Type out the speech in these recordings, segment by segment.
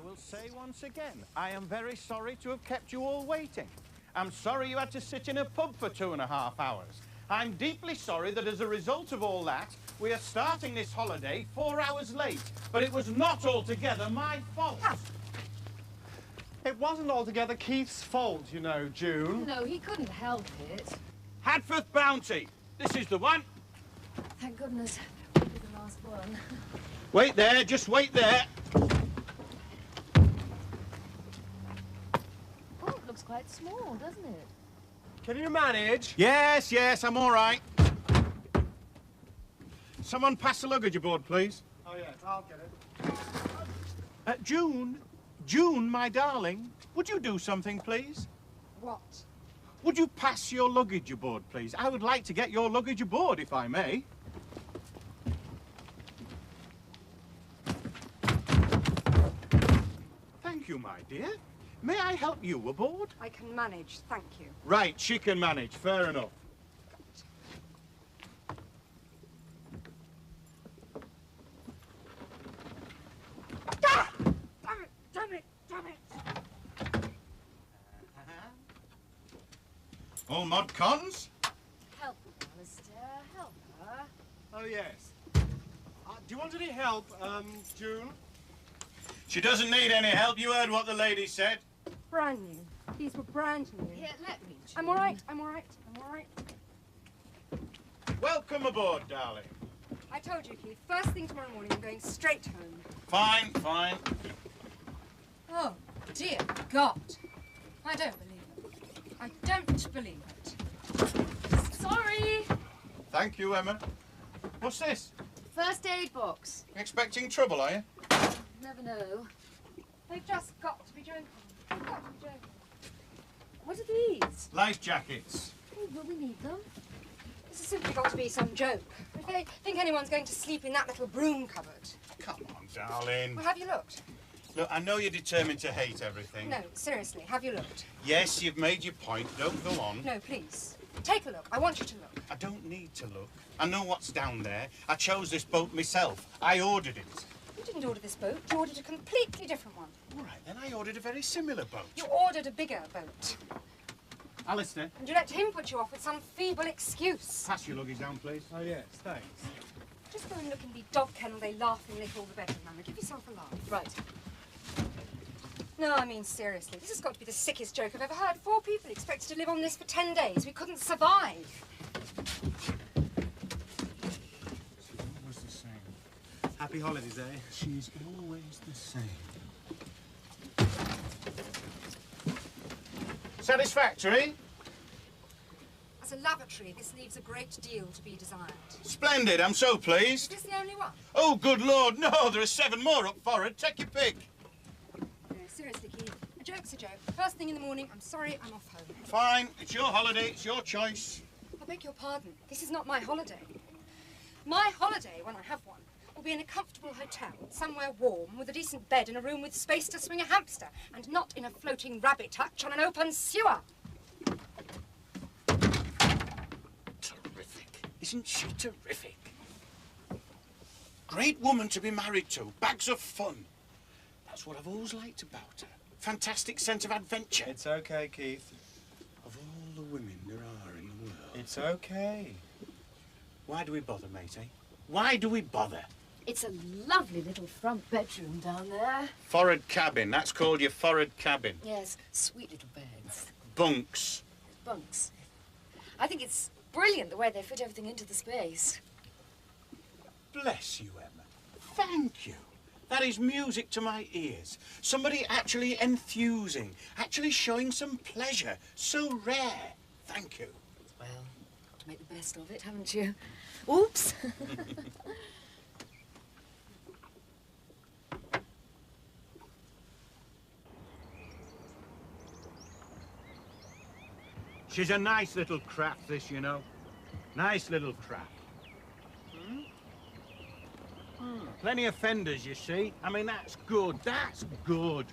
will say once again, I am very sorry to have kept you all waiting. I'm sorry you had to sit in a pub for 2.5 hours. I'm deeply sorry that as a result of all that, we are starting this holiday 4 hours late. But it was not altogether my fault. It wasn't altogether Keith's fault, you know, June. No, he couldn't help it. Hatfield Bounty. This is the one. Thank goodness. We'll be the last one. Wait there, just wait there. Oh, it looks quite small, doesn't it? Can you manage? Yes, yes, I'm all right. Someone pass the luggage aboard, please. Oh, yes, I'll get it. June, my darling, would you do something, please? What? Would you pass your luggage aboard, please? I would like to get your luggage aboard, if I may. Thank you, my dear. May I help you aboard? I can manage, thank you. Right, she can manage. Fair enough. Ah! Damn it! Damn it! Damn it! All mod cons? Help her, Alistair. Help her. Oh, yes. Do you want any help, June? She doesn't need any help. You heard what the lady said. Brand new. These were brand new. Here, let me. I'm all right. I'm all right. I'm all right. Welcome aboard, darling. I told you, Keith. First thing tomorrow morning, I'm going straight home. Fine, fine. Oh, dear God. I don't believe it. I don't believe it. Sorry. Thank you, Emma. What's this? First aid box. Expecting trouble, are you? Never know. They've just got to be joking. They've got to be joking. What are these? Life jackets. Oh, will we need them? This has simply got to be some joke. If they think anyone's going to sleep in that little broom cupboard. Come on, darling. Well, have you looked? Look, I know you're determined to hate everything. No, seriously, have you looked? Yes, you've made your point. Don't go on. No, please. Take a look. I want you to look. I don't need to look. I know what's down there. I chose this boat myself. I ordered it. You didn't order this boat. You ordered a completely different one. All right, then I ordered a very similar boat. You ordered a bigger boat. Alistair, And you let him put you off with some feeble excuse. pass your luggage down, please. Oh, yes, thanks. Just go and look in the dog kennel they laughingly call the bedroom, Mama. Give yourself a laugh. Right. No, I mean, seriously. This has got to be the sickest joke I've ever heard. 4 people expected to live on this for 10 days. We couldn't survive. Always the same. Happy holidays, eh? She's always the same. Satisfactory? As a lavatory, this leaves a great deal to be desired. Splendid, I'm so Is pleased. this the only one? Oh, good Lord, no, there are 7 more up forward. Take your pick. No, seriously, Keith. A joke's a joke. First thing in the morning, I'm sorry, I'm off home. Fine, it's your holiday, it's your choice. I beg your pardon. This is not my holiday. My holiday, when I have one, will be in a comfortable hotel, somewhere warm, with a decent bed and a room with space to swing a hamster, and not in a floating rabbit hutch on an open sewer. Terrific. Isn't she terrific? Great woman to be married to. Bags of fun. That's what I've always liked about her. Fantastic sense of adventure. It's okay, Keith. Of all the women there are in the world. It's okay. Why do we bother, mate, eh? Why do we bother? It's a lovely little front bedroom down there. Forward cabin. That's called your forward cabin. Yes, sweet little beds. Bunks. Bunks. I think it's brilliant the way they fit everything into the space. Bless you, Emma. Thank you. That is music to my ears. Somebody actually enthusing, actually showing some pleasure. So rare. Thank you. Well, got to make the best of it, haven't you? Oops. She's a nice little craft, this, you know. Nice little craft. Plenty of fenders, you see. I mean, that's good. That's good.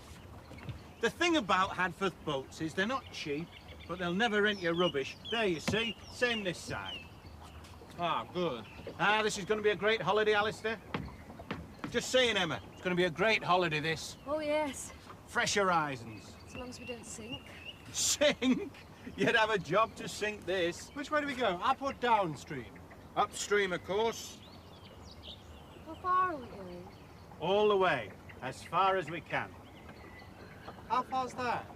The thing about Hatfield boats is they're not cheap, but they'll never rent you rubbish. There, you see. Same this side. Ah, good. Ah, this is going to be a great holiday, Alistair. Just saying, Emma. It's going to be a great holiday, this. Oh, yes. Fresh horizons. As long as we don't sink. Sink? You'd have a job to sink this. Which way do we go? Up or downstream? Upstream, of course. How far are we going? All the way. As far as we can. How far's that?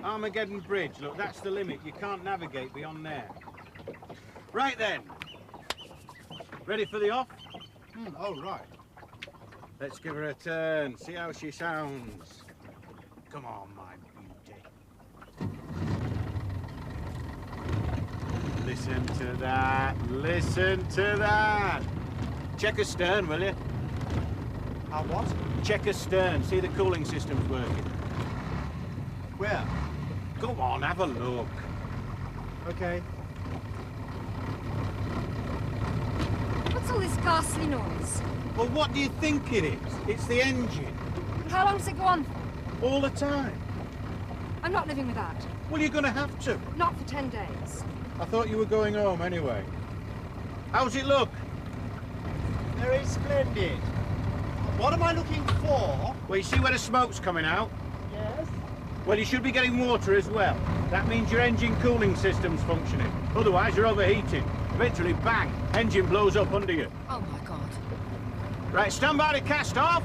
Armageddon Bridge. Look, that's the limit. You can't navigate beyond there. Right then. Ready for the off? Oh, right. Let's give her a turn. See how she sounds. Come on, my beauty. Listen to that. Listen to that. Check her stern, will you? How what? Check her stern. See the cooling system's working. Where? Go on, have a look. Okay. What's all this ghastly noise? Well, what do you think it is? It's the engine. How long does it go on for? All the time. I'm not living with that. Well, you're going to have to. Not for 10 days. I thought you were going home anyway. How's it look? Very splendid. What am I looking for? Well, you see where the smoke's coming out? Yes. Well, you should be getting water as well. That means your engine cooling system's functioning. Otherwise, you're overheating. Eventually, bang, engine blows up under you. Oh, my God. Right, stand by to cast off.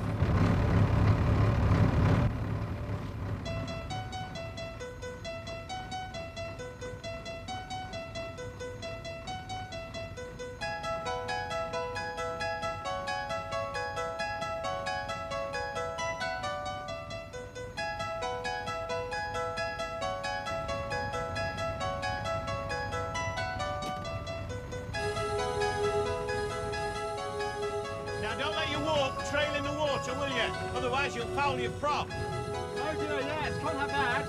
Don't let your warp trail in the water, will you? Otherwise you'll foul your prop. Oh dear, yes, can't have that.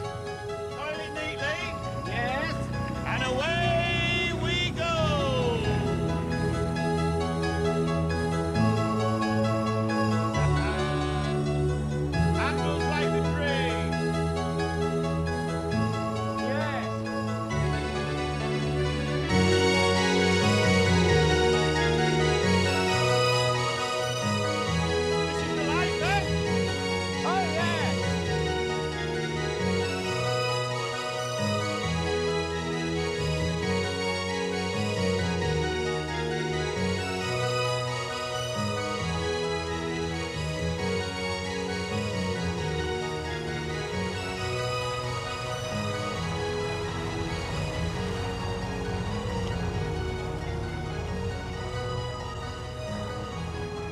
Oil it neatly. Yes. And away we go! Handles like a dream. Yes. This is the light, then? Oh yes.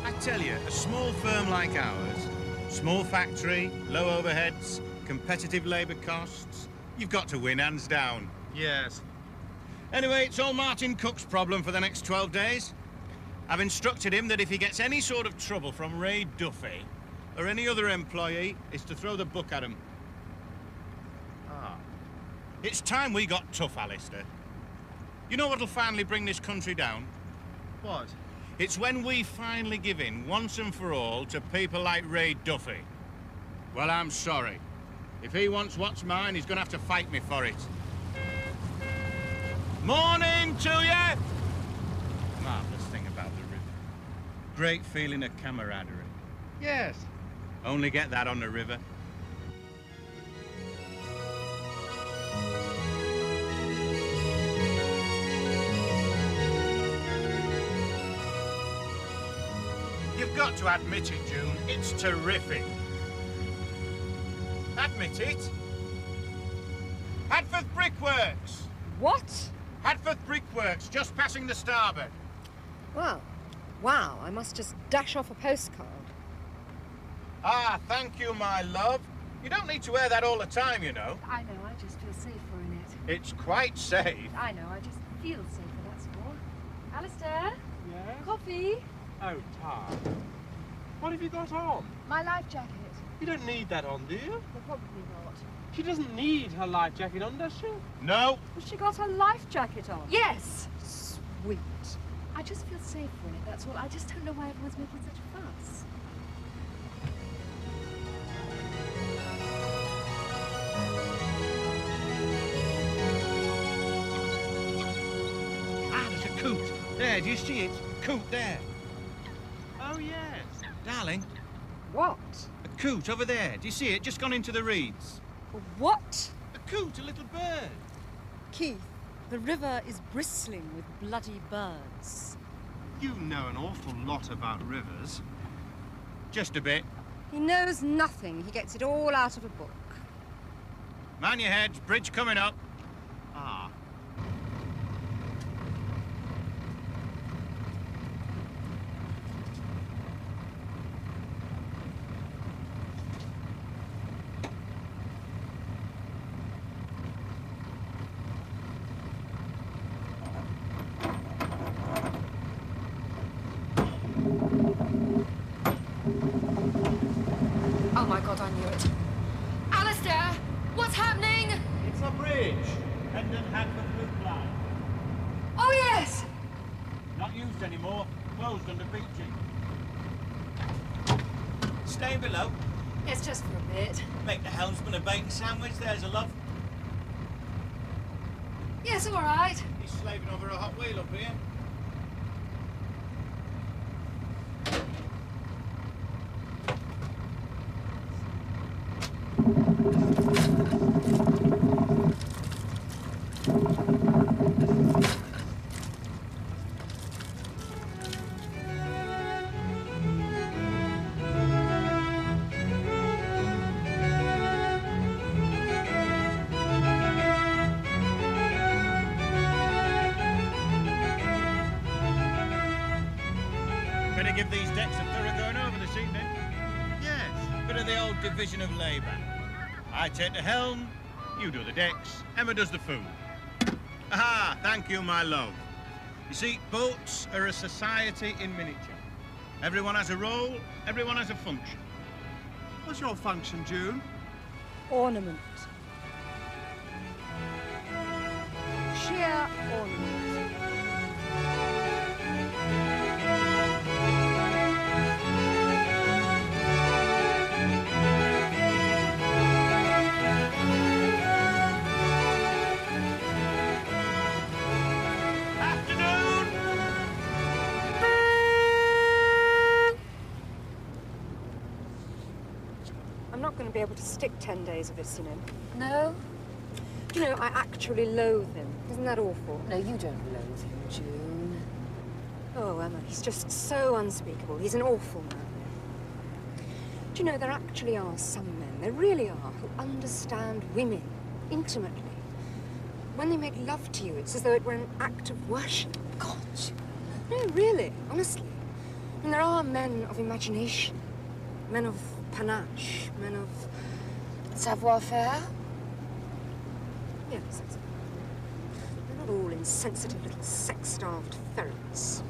I tell you, a small firm like ours, small factory, low overheads, competitive labour costs, you've got to win hands down. Yes. Anyway, it's all Martin Cook's problem for the next 12 days. I've instructed him that if he gets any sort of trouble from Ray Duffy or any other employee, is to throw the book at him. It's time we got tough, Alistair. You know what'll finally bring this country down? What? It's when we finally give in once and for all to people like Ray Duffy. Well, I'm sorry. If he wants what's mine, he's gonna have to fight me for it. Morning to you! Marvellous thing about the river. Great feeling of camaraderie. Yes. Only get that on the river. You've got to admit it, June. It's terrific. Admit it. Hatfield Brickworks. What? Hatfield Brickworks, just passing the starboard. Well, wow, I must just dash off a postcard. Ah, thank you, my love. You don't need to wear that all the time, you know. I know, I just feel safer in it. It's quite safe. I know, I just feel safer, that's all. Alistair? Yes. Coffee? Oh, Tar. What have you got on? My life jacket. You don't need that on, do you? Well, probably not. She doesn't need her life jacket on, does she? No. Has she got her life jacket on? Yes. Sweet. I just feel safer in it, that's all. I just don't know why everyone's making such a fuss. Ah, there's a coot. There, do you see it? Coot there. Oh, yes. Yes. Darling, What? a coot over there. Do you see it? Just gone into the reeds. What? A coot, a little bird. Keith, the river is bristling with bloody birds. You know an awful lot about rivers. Just a bit. He knows nothing. He gets it all out of a book. Man your heads, bridge coming up. Ah. Oh my God, I knew it. Alistair, what's happening? It's a bridge. Hendon Hatfield Loop line. Oh yes! Not used anymore. Closed under beaching. Stay below. Yes, just for a bit. Make the helmsman a bacon sandwich, there's a love. Yes, all right. He's slaving over a hot wheel up here. Better give these decks a thorough going over this evening. Yes, bit of the old division of labour. I take the helm, you do the decks, Emma does the food. Aha, thank you, my love. You see, boats are a society in miniature. Everyone has a role, everyone has a function. What's your function, June? Ornament. Sheer ornament. I'm not going to be able to stick 10 days of this, you know. No? You know, I actually loathe him. Isn't that awful? No, you don't loathe him, June. Oh, Emma, he's just so unspeakable. He's an awful man. Do you know, there actually are some men, there really are, who understand women intimately. When they make love to you, it's as though it were an act of worship. God, No, really, honestly. And there are men of imagination, men of panache, men of savoir-faire? yes, exactly. They're not all insensitive little sex-starved ferrets.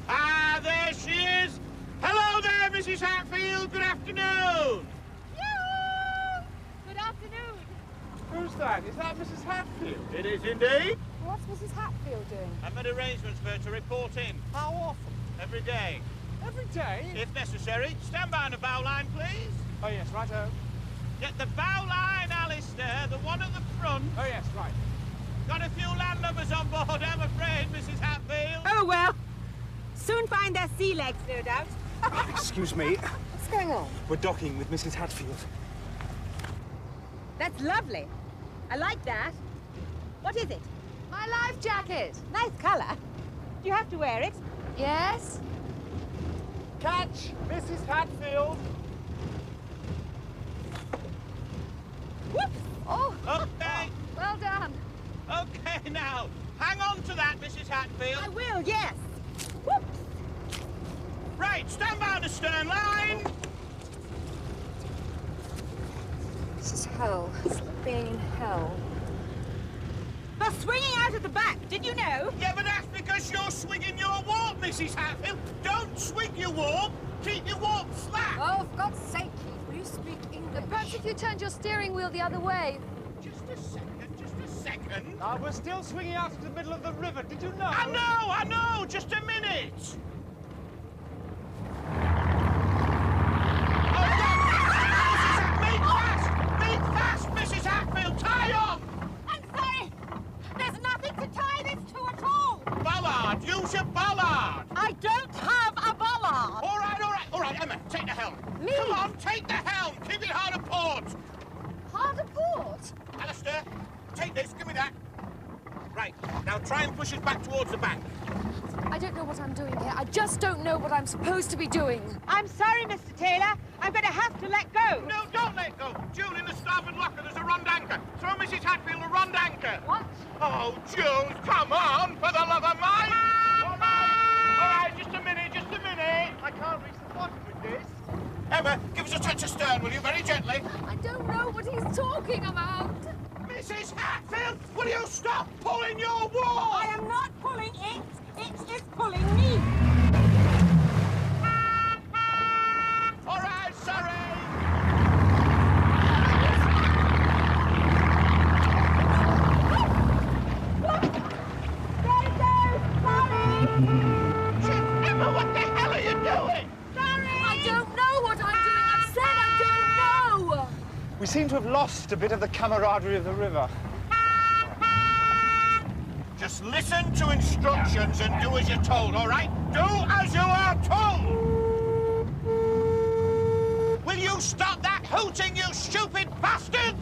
Ah, there she is! Hello there, Mrs. Hatfield, good afternoon! Good afternoon. Who's that? Is that Mrs. Hatfield? It is indeed. What's Mrs. Hatfield doing? I've made arrangements for her to report in. How often? Every day. Every day? If necessary, stand by on the bow line, please. Oh, yes, righto. Get the bow line, Alistair, the one at the front. Oh, yes, right. Got a few landlubbers on board, I'm afraid, Mrs. Hatfield. Oh, well. Soon find their sea legs, no doubt. Excuse me. What's going on? We're docking with Mrs. Hatfield. That's lovely. I like that. What is it? My life jacket. Nice colour. Do you have to wear it? Yes? Catch Mrs. Hatfield. Whoops! Oh, Okay, well done. okay now. Hang on to that, Mrs. Hatfield. I will, yes. Whoops! Right, stand by on the stern line. This is hell. It's like being in hell. They're swinging out at the back, did you know? Yeah, but that's because you're swinging your warp, Mrs. Hatfield. Don't swing your warp. Keep your warp slack. Oh, for God's sake, Keith, will you speak English? Perhaps if you turned your steering wheel the other way. Just a second. We're still swinging out into the middle of the river. Did you know? I know. Just a minute. Oh, God! Make fast, Mrs. Hatfield. Tie take this, give me that. Right, now try and push us back towards the bank. I don't know what I'm doing here. I just don't know what I'm supposed to be doing. I'm sorry, Mr. Taylor. I'm going to have to let go. No, don't let go. June, in the starboard locker, there's a rond anchor. Throw Mrs. Hatfield a rond anchor. What? Oh, June, come on, for the love of Mike! All right, just a minute. I can't reach the bottom with this. Emma, give us a touch of stern, will you, very gently? I don't know what he's talking about. Mrs. Hatfield, will you stop pulling your wall? I am not pulling it. It is pulling me. All right, sorry. Emma, what the hell are you doing? I don't know what I'm doing. I've said I don't know. We seem to have lost a bit of the camaraderie of the river. Just listen to instructions and do as you're told, all right? Do as you are told! Will you stop that hooting, you stupid bastards?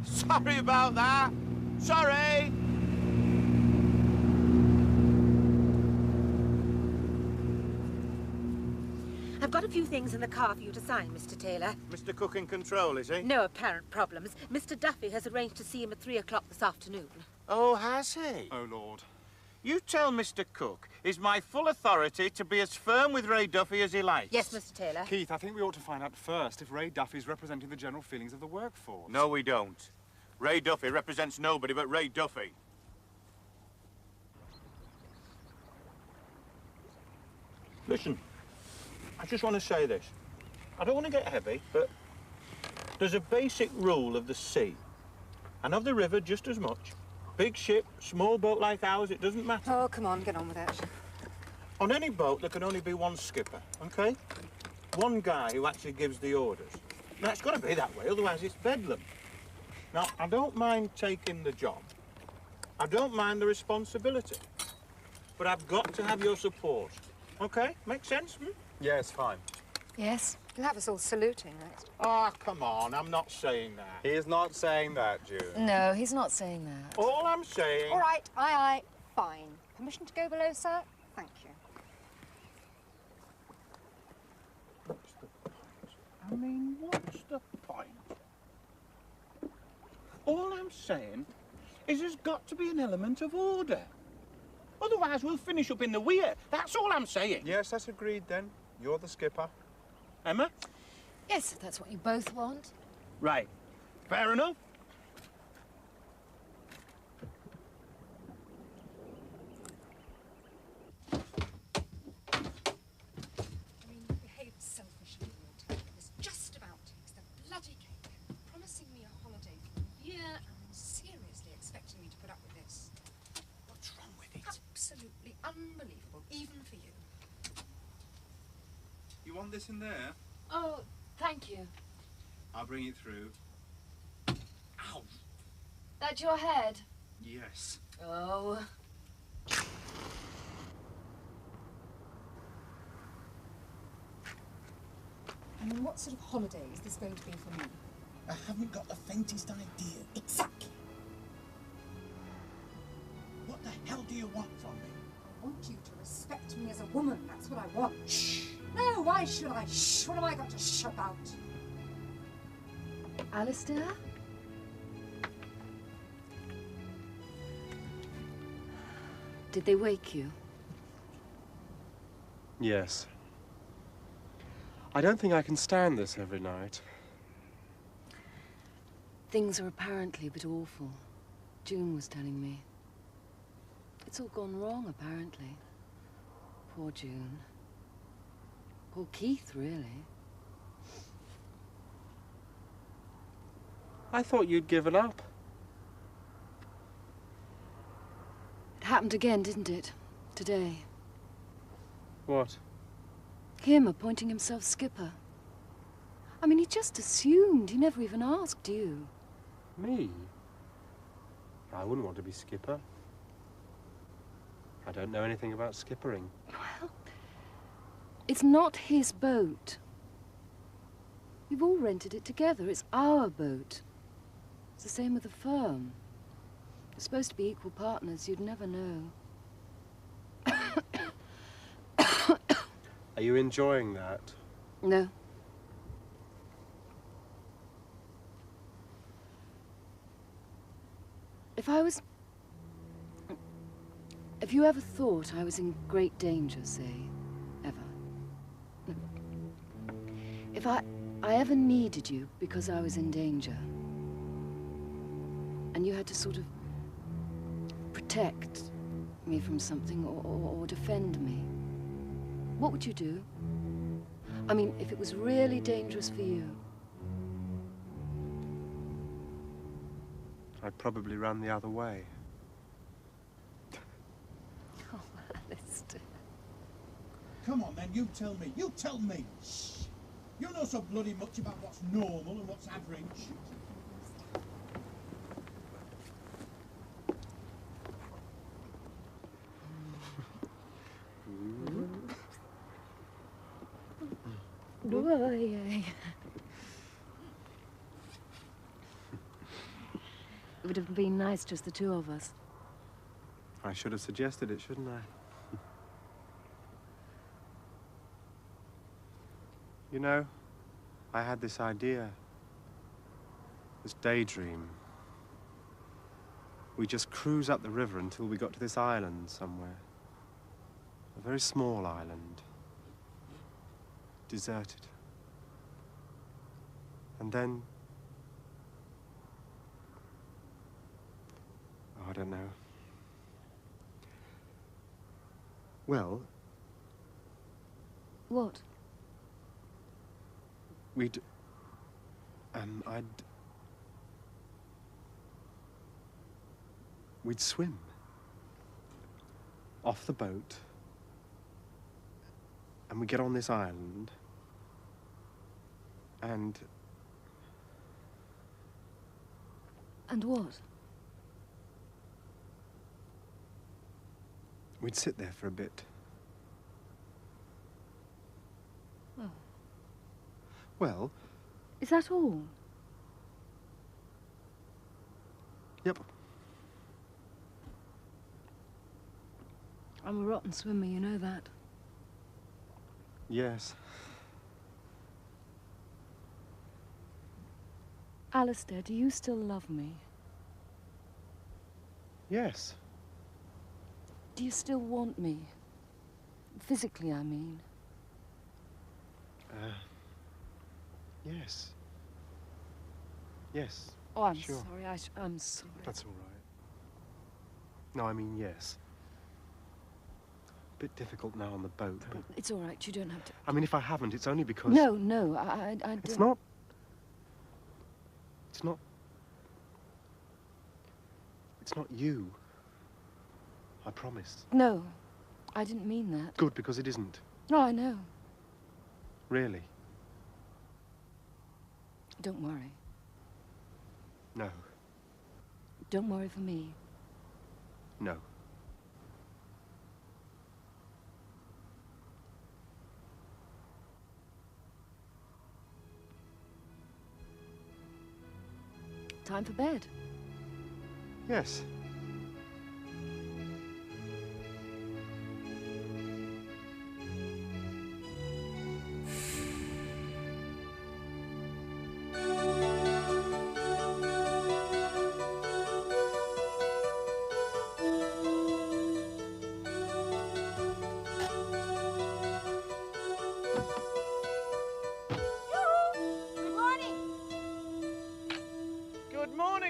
Sorry about that. Sorry. I've got a few things in the car for you to sign, Mr. Taylor. Mr. Cook in control, is he? No apparent problems. Mr. Duffy has arranged to see him at 3 o'clock this afternoon. Oh, has he? Oh, Lord. You tell Mr. Cook it's my full authority to be as firm with Ray Duffy as he likes. Yes, Mr. Taylor. Keith, I think we ought to find out first if Ray Duffy's representing the general feelings of the workforce. No, we don't. Ray Duffy represents nobody but Ray Duffy. Listen, I just want to say this. I don't want to get heavy, but there's a basic rule of the sea, and of the river just as much. Big ship, small boat like ours, it doesn't matter. Oh, come on, get on with it. On any boat, there can only be one skipper, OK? One guy who actually gives the orders. Now, it's got to be that way, otherwise it's bedlam. Now, I don't mind taking the job. I don't mind the responsibility. But I've got to have your support. OK? Make sense? Hmm? Yes, fine. Yes? You'll have us all saluting next. Ah, come on, I'm not saying that. He is not saying that, June. No, he's not saying that. All I'm saying... All right, aye, fine. Permission to go below, sir? Thank you. I mean, what's the point? All I'm saying is there's got to be an element of order. Otherwise, we'll finish up in the weir. That's all I'm saying. Yes, that's agreed then. You're the skipper. Emma? Yes, if that's what you both want. Right. Fair enough. I mean, you behaved selfishly in your time. It was just about to use the bloody cake, promising me a holiday for a year and seriously expecting me to put up with this. What's wrong with it? Absolutely unbelievable, even for you. You want this in there? Oh, thank you. I'll bring it through. Ow! That's your head? Yes. Oh. I mean, what sort of holiday is this going to be for me? I haven't got the faintest idea. Exactly. What the hell do you want from me? I want you to respect me as a woman. That's what I want. Shh. No, why should I? Shh. What have I got to shh about? Alistair? Did they wake you? Yes. I don't think I can stand this every night. Things are apparently a bit awful. June was telling me. It's all gone wrong, apparently. Poor June. Poor Keith, really. I thought you'd given up. It happened again, didn't it? Today. What? Him appointing himself skipper. I mean, he just assumed. He never even asked you. Me? I wouldn't want to be skipper. I don't know anything about skippering. Well, it's not his boat. You've all rented it together. It's our boat. It's the same with the firm. You're supposed to be equal partners. You'd never know. Are you enjoying that? No. If you ever thought I was in great danger, say, ever. If I ever needed you because I was in danger, and you had to sort of protect me from something or defend me, what would you do? I mean, if it was really dangerous for you. I'd probably run the other way. Oh, Alistair. Come on, then, you tell me. You tell me. Shh. You know so bloody much about what's normal and what's average. It would have been nice, just the two of us. I should have suggested it, shouldn't I? You know, I had this idea, this daydream. We just cruise up the river until we got to this island somewhere. A very small island. Deserted. And then... oh, I don't know. Well... What? We'd... we'd swim. Off the boat. And we get on this island. And what? we'd sit there for a bit. Oh. Well... Is that all? Yep. I'm a rotten swimmer, you know that. Yes. Alistair, do you still love me? Yes. Do you still want me? Physically, I mean. Yes. Yes. Oh, I'm sure. sorry. I'm sorry. That's all right. No, I mean, yes. Bit difficult now on the boat, but... It's all right. You don't have to... I mean, if I haven't, it's only because... No, I don't... It's not... It's not... It's not you. I promise. No, I didn't mean that. Good, because it isn't. No, I know. Really. Don't worry. No. Don't worry for me. No. Time for bed. Yes.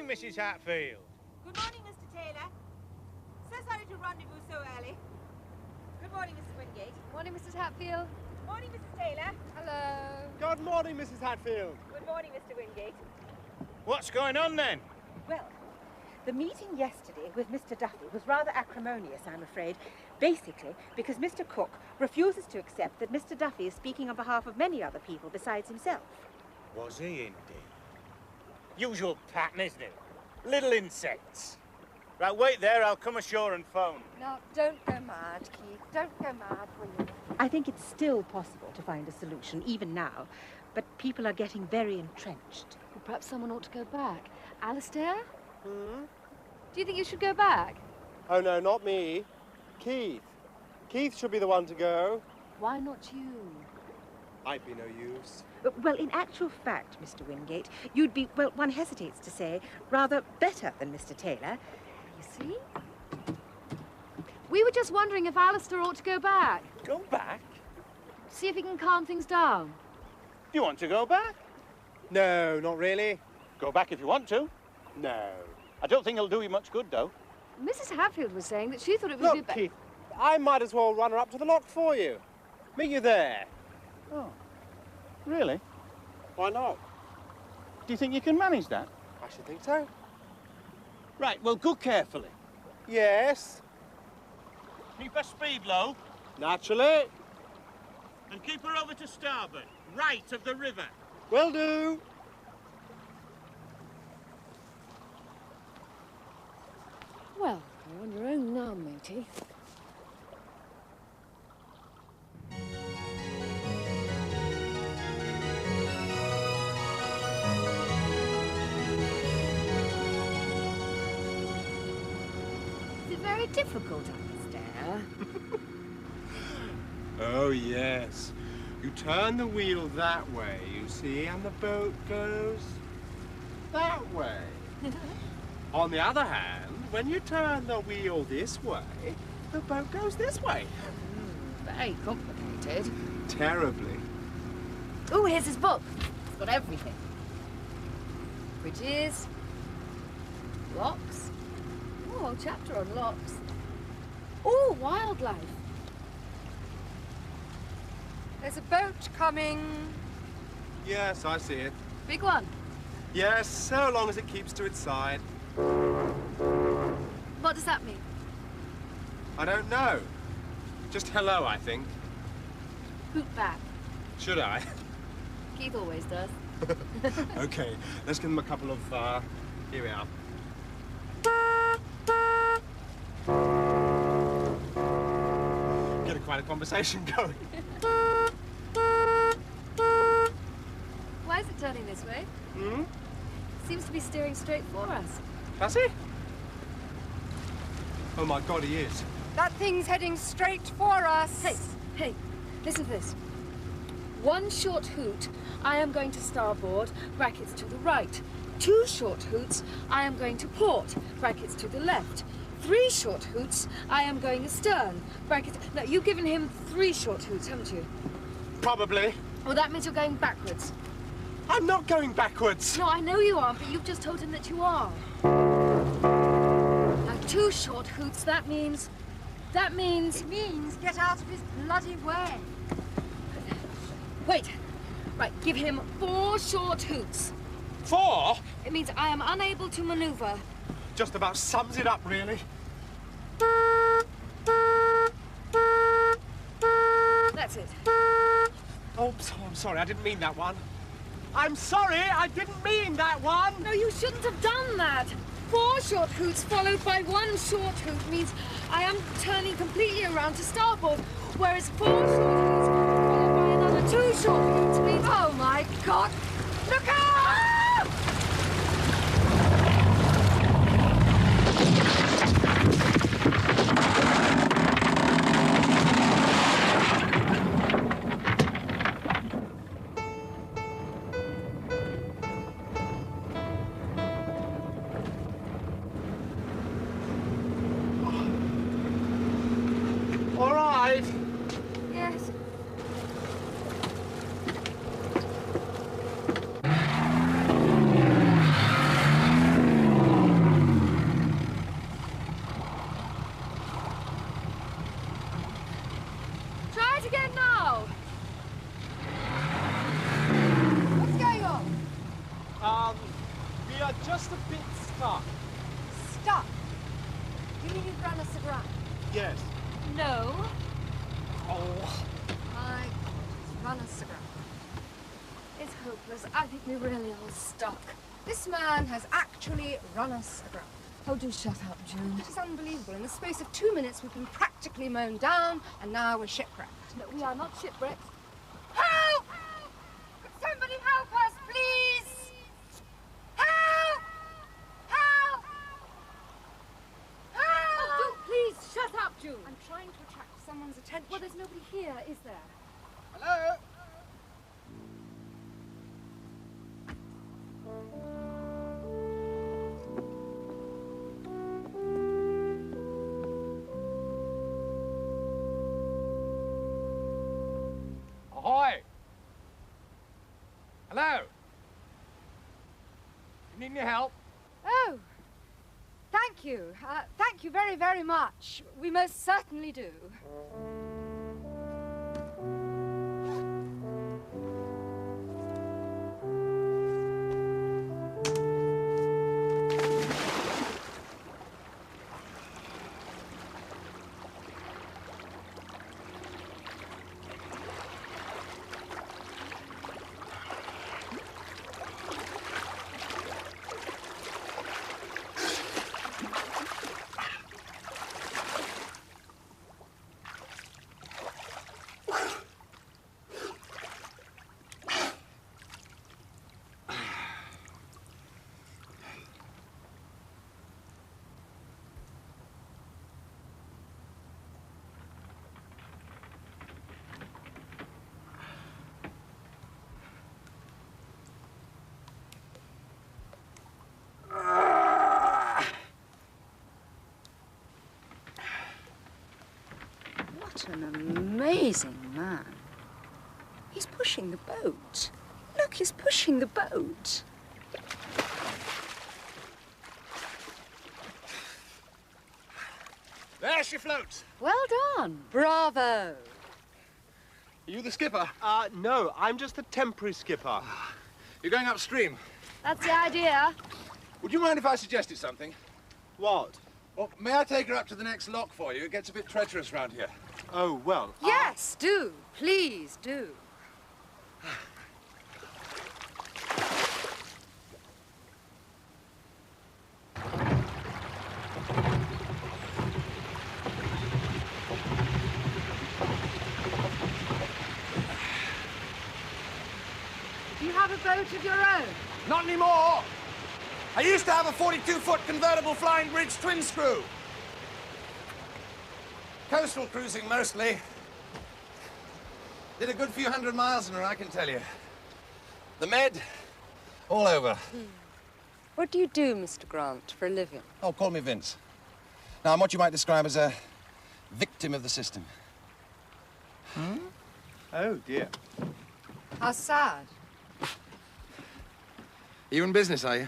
Mrs. Hatfield. Good morning, Mr. Taylor. So sorry to rendezvous so early. Good morning, Mrs. Wingate. Morning, Mrs. Hatfield. Morning, Mrs. Taylor. Hello. Good morning, Mrs. Hatfield. Good morning, Mr. Wingate. What's going on then? Well, the meeting yesterday with Mr. Duffy was rather acrimonious, I'm afraid. Basically, because Mr. Cook refuses to accept that Mr. Duffy is speaking on behalf of many other people besides himself. Was he indeed? Usual pattern, isn't it? Little insects. Right, wait there, I'll come ashore and phone. No, don't go mad, Keith. Don't go mad, will you? I think it's still possible to find a solution, even now. but people are getting very entrenched. Well, perhaps someone ought to go back. Alistair? Hmm? Do you think you should go back? Oh, no, not me. Keith. Keith should be the one to go. Why not you? I'd be no use. Well, in actual fact, Mr. Wingate, you'd be, well, one hesitates to say, rather better than Mr. Taylor. You see? We were just wondering if Alistair ought to go back. Go back? See if he can calm things down. Do you want to go back? No, not really. Go back if you want to. No. I don't think it'll do you much good, though. Mrs. Hatfield was saying that she thought it would be Look, better. Keith, I might as well run her up to the lock for you. Meet you there. Oh, really? Why not? Do you think you can manage that? I should think so. Right, well, go carefully. Yes, Keep her speed low naturally. and keep her over to starboard, right of the river. Will do. Well, you're on your own now, matey. Is it very difficult, Alistair? Oh, yes. You turn the wheel that way, you see, and the boat goes that way. On the other hand, when you turn the wheel this way, the boat goes this way. Very complicated. Terribly. Oh, here's his book. It's got everything. Bridges, locks. Oh, a chapter on locks. Oh, wildlife. There's a boat coming. Yes, I see it. Big one. Yes, so long as it keeps to its side. What does that mean? I don't know. Just hello, I think. Boot back. Should I? Keith always does. Okay, let's give them a couple of, here we are. Getting quite a conversation going. Why is it turning this way? Hmm? Seems to be steering straight for us. Does he? Oh my God, he is. That thing's heading straight for us. Hey, listen to this. One short hoot, I am going to starboard, brackets to the right. 2 short hoots, I am going to port, brackets to the left. 3 short hoots, I am going astern, brackets... No, you've given him 3 short hoots, haven't you? Probably. Well, that means you're going backwards. I'm not going backwards. No, I know you aren't, but you've just told him that you are. Now, 2 short hoots, that means... It means get out of his bloody way. Wait. Right, give him 4 short hoots. 4? It means I am unable to maneuver. Just about sums it up, really. That's it. Oh, I'm sorry, I didn't mean that one. I'm sorry, I didn't mean that one. No, you shouldn't have done that. 4 short hoots followed by 1 short hoot means I am turning completely around to starboard, whereas 4 short hoots followed by another 2 short hoots means... Oh my God! Look out! All right. Yes. Try it again now. What's going on? We are just a bit stuck. Stuck. You mean you've run us aground? Yes. No. Oh. My God, he's run us aground. It's hopeless. I think we're really all stuck. This man has actually run us aground. Oh, do shut up, June. It is unbelievable. In the space of 2 minutes, we've been practically mown down, and now we're shipwrecked. No, we are not shipwrecked. Help! Could somebody Well, there's nobody here, is there? Hello? Ahoy! Hello? You need any help? Oh, thank you. Thank you very, very much. We most certainly do. What an amazing man. He's pushing the boat. Look, he's pushing the boat. There she floats. Well done. Bravo. Are you the skipper? No, I'm just the temporary skipper. You're going upstream. That's the idea. Would you mind if I suggested something? What? Well, may I take her up to the next lock for you? It gets a bit treacherous round here. Oh, well. Yes, do. Please do. Do you have a boat of your own? Not anymore. I used to have a 42-foot convertible flying bridge twin screw. Coastal cruising mostly. Did a good few 100 miles in her, I can tell you. The Med, all over. What do you do, Mr. Grant, for a living? Oh, call me Vince. Now, I'm what you might describe as a victim of the system. Oh, dear. How sad. You in business, are you?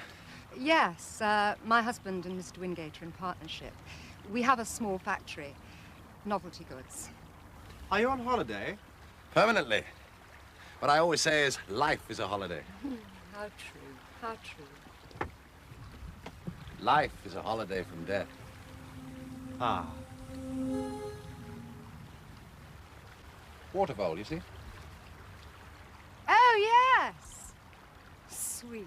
Yes, my husband and Mr. Wingate are in partnership. We have a small factory, novelty goods. Are you on holiday? Permanently. What I always say is life is a holiday. How true, how true. Life is a holiday from death. Ah. Waterfowl, you see? Oh, yes. Sweet.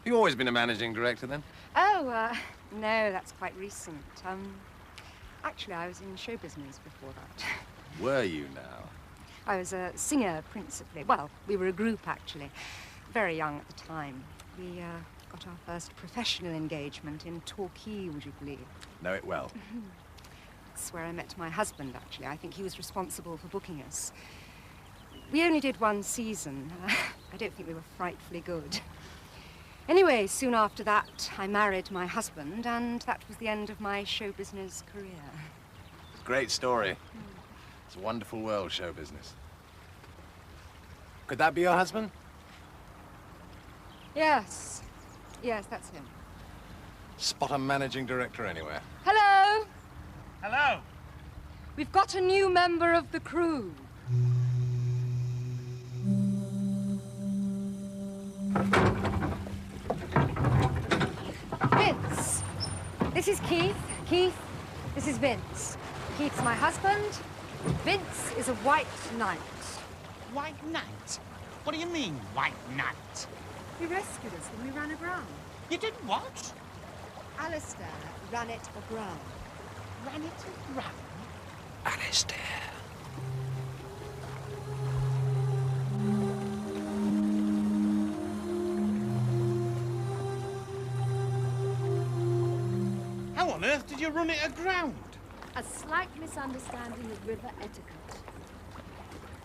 You've always been a managing director, then? Oh, no, that's quite recent. Actually, I was in show business before that. Were you now? I was a singer, principally. Well, we were a group, actually. Very young at the time. We got our first professional engagement in Torquay, would you believe? Know it well. That's where I met my husband, actually. I think he was responsible for booking us. We only did one season. I don't think we were frightfully good. Anyway, soon after that, I married my husband, and that was the end of my show business career. Great story. It's a wonderful world, show business. Could that be your husband? Yes. Yes, that's him. Spot a managing director anywhere. Hello! Hello. We've got a new member of the crew. Vince. This is Keith. Keith, this is Vince. Keith's my husband. Vince is a white knight. White Knight? What do you mean, White Knight? He rescued us when we ran aground. You did what? Alistair ran it aground. Ran it around? Alistair. How on earth did you run it aground? A slight misunderstanding of river etiquette.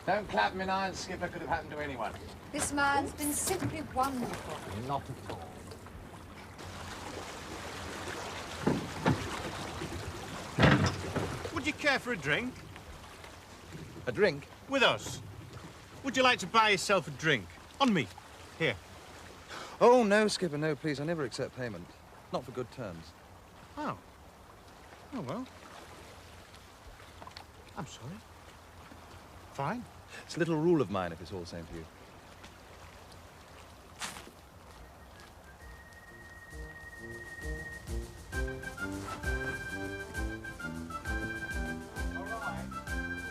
Don't clap me in iron, Skipper. Could have happened to anyone. This man's been simply wonderful. Not at all. Would you care for a drink? A drink? With us. Would you like to buy yourself a drink? On me. Here. Oh, no, Skipper, no, please. I never accept payment. Not for good terms. Oh. Oh, well. I'm sorry. Fine. It's a little rule of mine if it's all the same to you.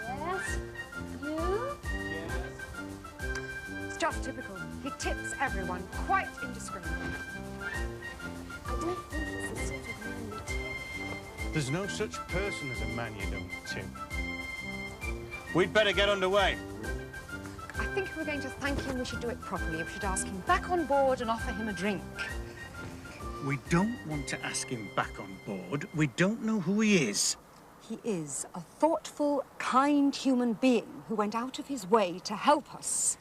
Yes? You? It's just typical. He tips everyone, quite indiscriminately. I don't think he's the sort of man you tip. There's no such person as a man you don't tip. We'd better get underway. I think if we're going to thank him, we should do it properly. We should ask him back on board and offer him a drink. We don't want to ask him back on board. We don't know who he is. He is a thoughtful, kind human being who went out of his way to help us.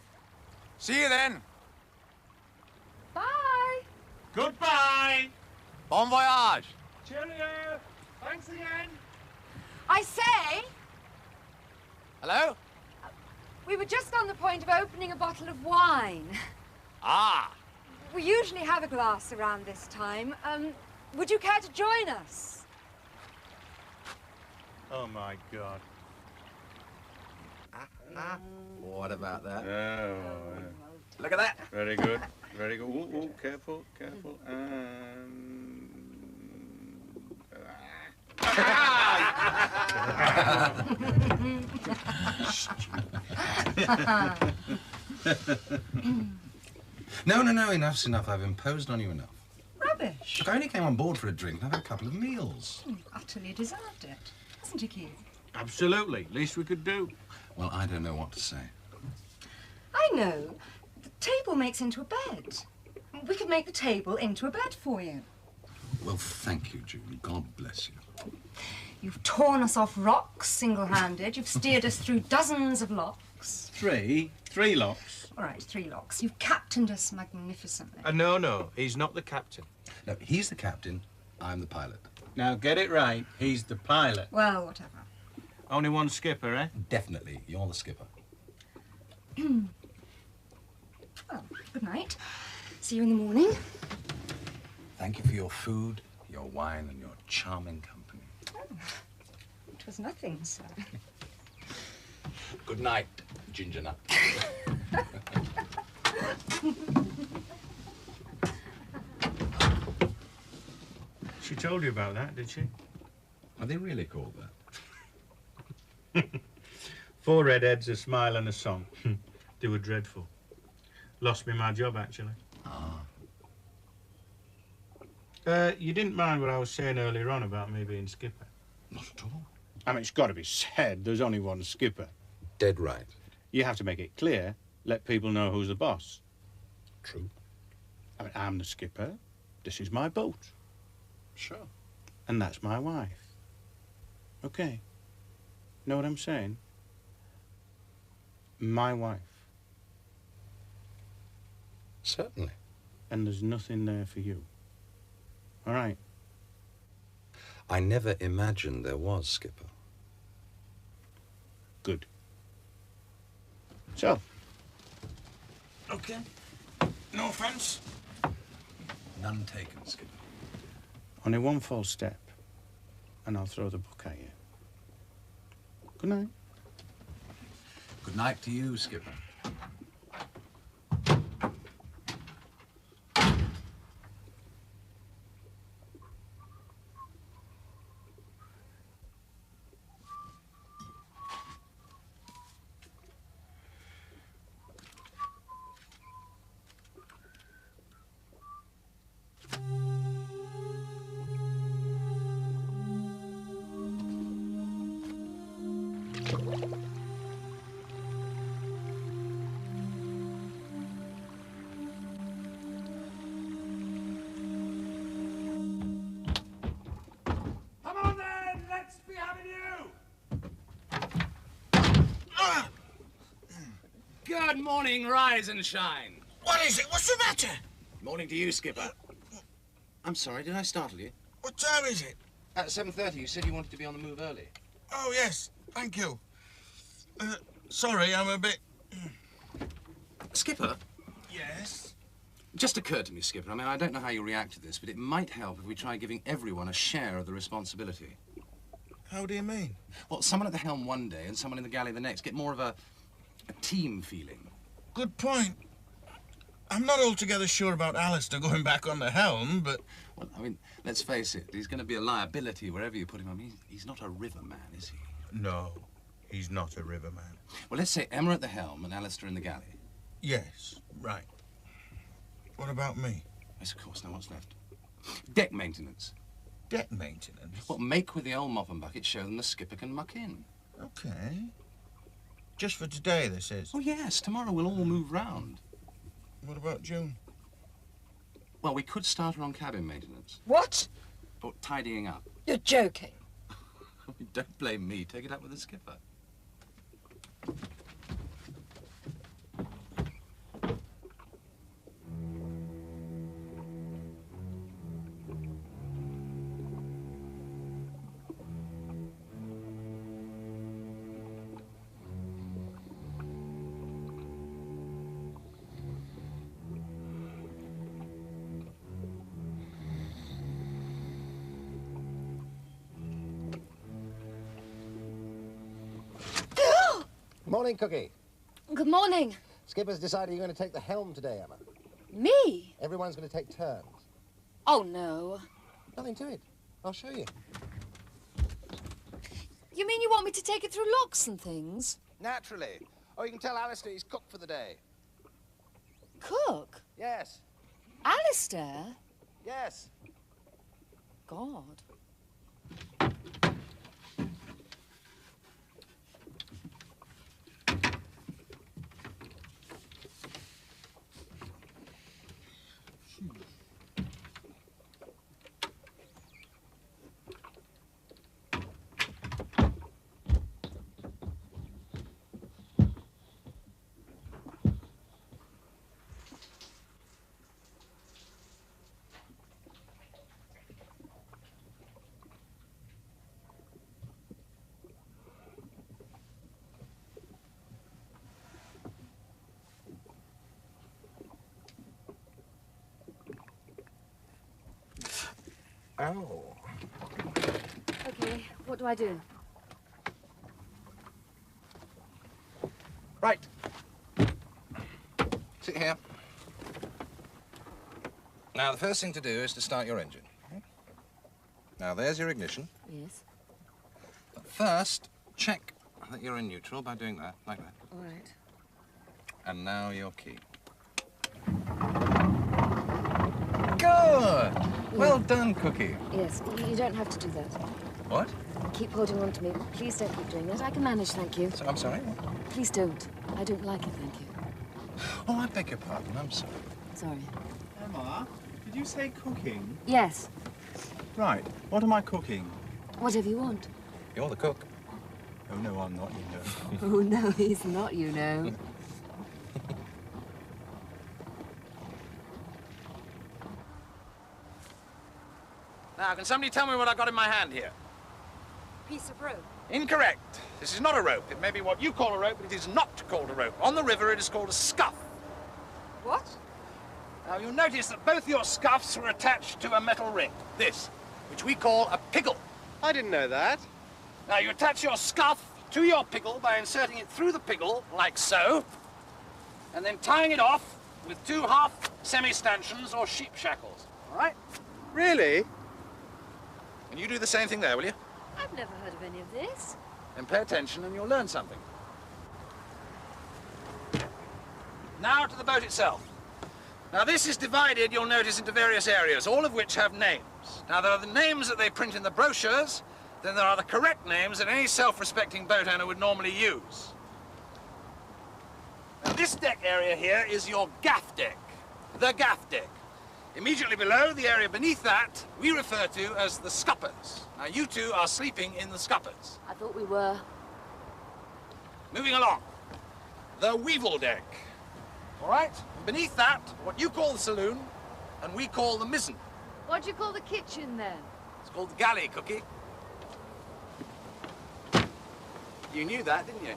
See you then. Bye. Goodbye. Bon voyage. Cheerio! Thanks again! I say, Hello? we were just on the point of opening a bottle of wine. Ah. We usually have a glass around this time. Would you care to join us? Oh, my God. What about that? Oh, Look at that. very good. Very good. Ooh, ooh, careful, careful. No, enough's enough. I've imposed on you enough. Rubbish. Look, I only came on board for a drink and I've had a couple of meals. You utterly deserved it, hasn't he, Keith? Absolutely. Least we could do. Well, I don't know what to say. I know. The table makes into a bed. We could make the table into a bed for you. Well, thank you, June. God bless you. You've torn us off rocks single-handed. You've steered us through dozens of locks. Three locks. All right, 3 locks. You've captained us magnificently. No, he's not the captain. No, he's the captain. I'm the pilot. Now, get it right. He's the pilot. Well, whatever. Only one skipper, eh? Definitely. You're the skipper. Well, good night. See you in the morning. Thank you for your food, your wine, and your charming company. Oh, it was nothing, sir. Good night, Ginger Nut. She told you about that, did she? Are they really called that? 4 redheads, a smile and a song. They were dreadful. Lost me my job, actually. Ah. You didn't mind what I was saying earlier on about me being skipper? Not at all. I mean, it's got to be said, there's only one skipper. Dead right. You have to make it clear, let people know who's the boss. True. I mean, I'm the skipper, this is my boat. Sure. And that's my wife. Okay. Know what I'm saying? My wife. Certainly. And there's nothing there for you. All right. I never imagined there was, Skipper. Good. So. Okay. No offense. None taken, Skipper. Only one false step, and I'll throw the book at you. Good night. Good night to you, Skipper. Good morning, rise and shine. What is it? What's the matter? Morning to you, Skipper. I'm sorry, did I startle you? What time is it? At 7:30, you said you wanted to be on the move early. Oh, yes. Thank you. Sorry, I'm a bit... Skipper? Yes? Just occurred to me, Skipper. I mean, I don't know how you react to this, but it might help if we try giving everyone a share of the responsibility. How do you mean? Well, someone at the helm one day and someone in the galley the next. Get more of a team feeling. Good point. I'm not altogether sure about Alistair going back on the helm, but... Well, I mean, let's face it, he's going to be a liability wherever you put him. I mean, he's not a riverman, is he? No, he's not a riverman. Well, let's say Emma at the helm and Alistair in the galley. Yes, right. What about me? Yes, of course. Now, what's left? Deck maintenance. Deck maintenance? Well, make with the old mop and bucket, show them the skipper can muck in. Okay. Just for today, this is? Oh, yes. Tomorrow we'll all move round. What about June? Well, we could start her on cabin maintenance. What? Or tidying up. You're joking. Don't blame me. Take it up with the skipper. Morning, Cookie. Good morning. Skipper's decided you're going to take the helm today, Emma. Me? Everyone's going to take turns. Oh, no. Nothing to it. I'll show you. You mean you want me to take it through locks and things? Naturally. Or you can tell Alistair he's cooked for the day. Cook? Yes. Alistair? Yes. God. Oh. Okay, what do I do? Right. Sit here. Now, the first thing to do is to start your engine. Now, there's your ignition. Yes. But first, check that you're in neutral by doing that, like that. All right. And now your key. Good! Well done, Cookie. Yes, you don't have to do that. What? Keep holding on to me. Please don't keep doing that. I can manage, thank you. So, I'm sorry? What? Please don't. I don't like it, thank you. Oh, I beg your pardon. I'm sorry. Sorry. Emma, did you say cooking? Yes. Right. What am I cooking? Whatever you want. You're the cook. Oh, no, I'm not, you know. Oh, no, he's not, you know. Now, can somebody tell me what I've got in my hand here? Piece of rope. Incorrect. This is not a rope. It may be what you call a rope, but it is not called a rope. On the river, it is called a scuff. What? Now, you'll notice that both your scuffs were attached to a metal ring, this, which we call a piggle. I didn't know that. Now, you attach your scuff to your piggle by inserting it through the piggle, like so, and then tying it off with two half semi-stanchions or sheep shackles, all right? Really? And you do the same thing there, will you? I've never heard of any of this. Then pay attention and you'll learn something. Now to the boat itself. Now this is divided, you'll notice, into various areas, all of which have names. Now there are the names that they print in the brochures, then there are the correct names that any self-respecting boat owner would normally use. Now this deck area here is your gaff deck, the gaff deck. Immediately below, the area beneath that, we refer to as the scuppers. Now you two are sleeping in the scuppers. I thought we were. Moving along. the Uebel deck. All right? And beneath that, what you call the saloon, and we call the mizzen. What do you call the kitchen, then? It's called the galley, Cookie. You knew that, didn't you?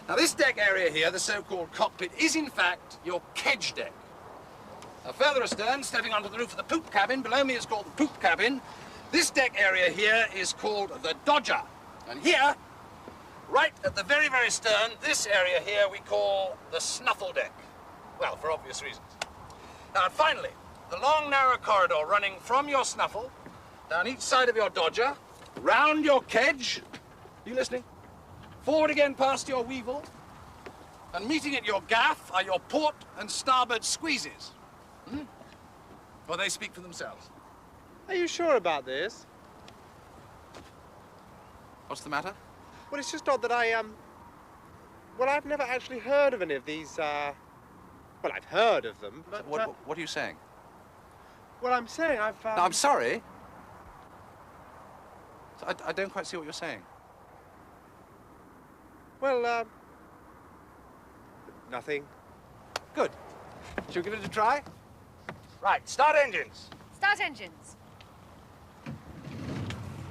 Now, this deck area here, the so-called cockpit, is in fact your kedge deck. Now, further astern, stepping onto the roof of the poop cabin, below me is called the poop cabin. This deck area here is called the dodger. And here, right at the very, very stern, this area here we call the snuffle deck. Well, for obvious reasons. Now, and finally, the long, narrow corridor running from your snuffle, down each side of your dodger, round your kedge, you listening? Forward again past your Uebel, and meeting at your gaff are your port and starboard squeezes. Well, they speak for themselves. Are you sure about this? What's the matter? Well, it's just odd that well, I've never actually heard of any of these, well, I've heard of them, but... What are you saying? Well, I'm saying I've... No, I'm sorry. I don't quite see what you're saying. Well, nothing. Good. Shall we give it a try? Right, start engines. Start engines.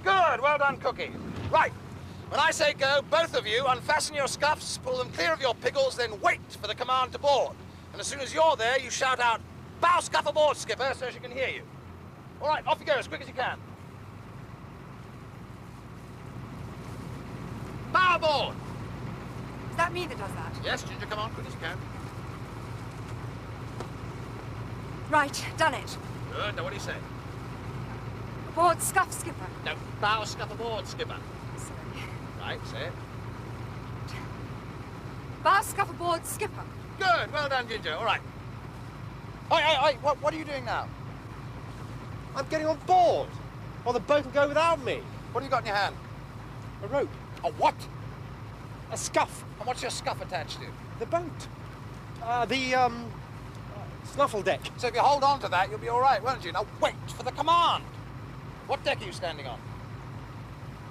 Good, well done, Cookie. Right, when I say go, both of you unfasten your scuffs, pull them clear of your piggles, then wait for the command to board. And as soon as you're there, you shout out, "Bow scuff aboard, skipper," so she can hear you. All right, off you go, as quick as you can. Bow aboard! Is that me that does that? Yes, Ginger, come on, quick as you can. Right, done it. Good, now what do you say? Aboard scuff, skipper. No, bow scuff aboard, skipper. Sorry. Right, say it. Bow scuff aboard, skipper. Good, well done, Ginger, all right. Oi, what are you doing now? I'm getting on board, or the boat will go without me. What have you got in your hand? A rope. A what? A scuff. And what's your scuff attached to? The boat. The snuffle deck. So if you hold on to that, you'll be all right, won't you? Now wait for the command. What deck are you standing on?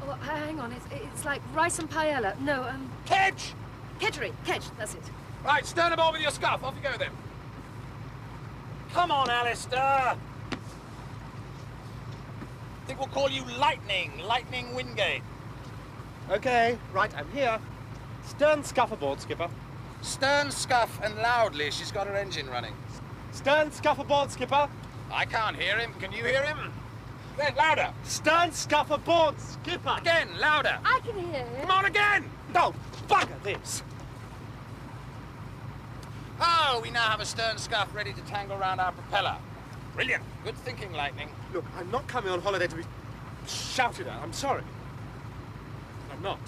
Oh, hang on, it's like rice and paella. No, Kedge! Kedgery, kedge, that's it. Right, stern aboard with your scuff. Off you go then. Come on, Alistair. I think we'll call you Lightning Wingate. Okay, right, I'm here. Stern scuff aboard, skipper. Stern scuff and loudly, she's got her engine running. Stern scuff aboard, skipper. I can't hear him. Can you hear him? Then, louder. Stern scuff aboard, skipper. Again, louder. I can hear him. Come on again. No, bugger this. Oh, we now have a stern scuff ready to tangle round our propeller. Brilliant. Good thinking, Lightning. Look, I'm not coming on holiday to be shouted at. I'm sorry. I'm not.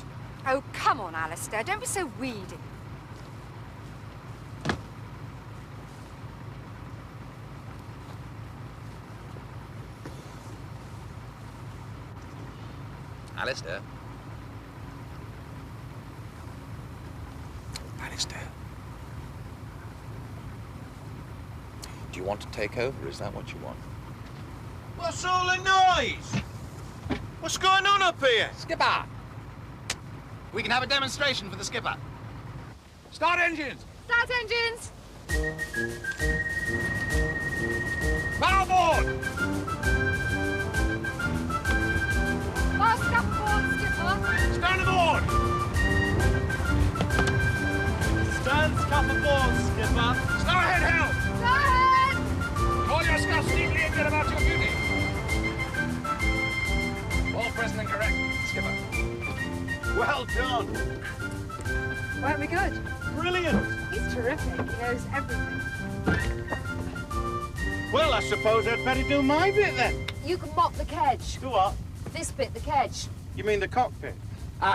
Oh, come on, Alistair. Don't be so weedy. Alistair. Alistair. Do you want to take over? Is that what you want? What's all the noise? What's going on up here? Skipper! We can have a demonstration for the skipper. Start engines! Start engines! Bow aboard! Bow scuff aboard, skipper! Stern aboard! Stern scuff aboard, skipper. Slow ahead, helm! Go ahead! Call your scuff steeply and get about your duty. All present and correct, skipper. Well done. Weren't we good? Brilliant. He's terrific. He knows everything. Well, I suppose I'd better do my bit then. You can mop the kedge. Do what? This bit, the kedge. You mean the cockpit?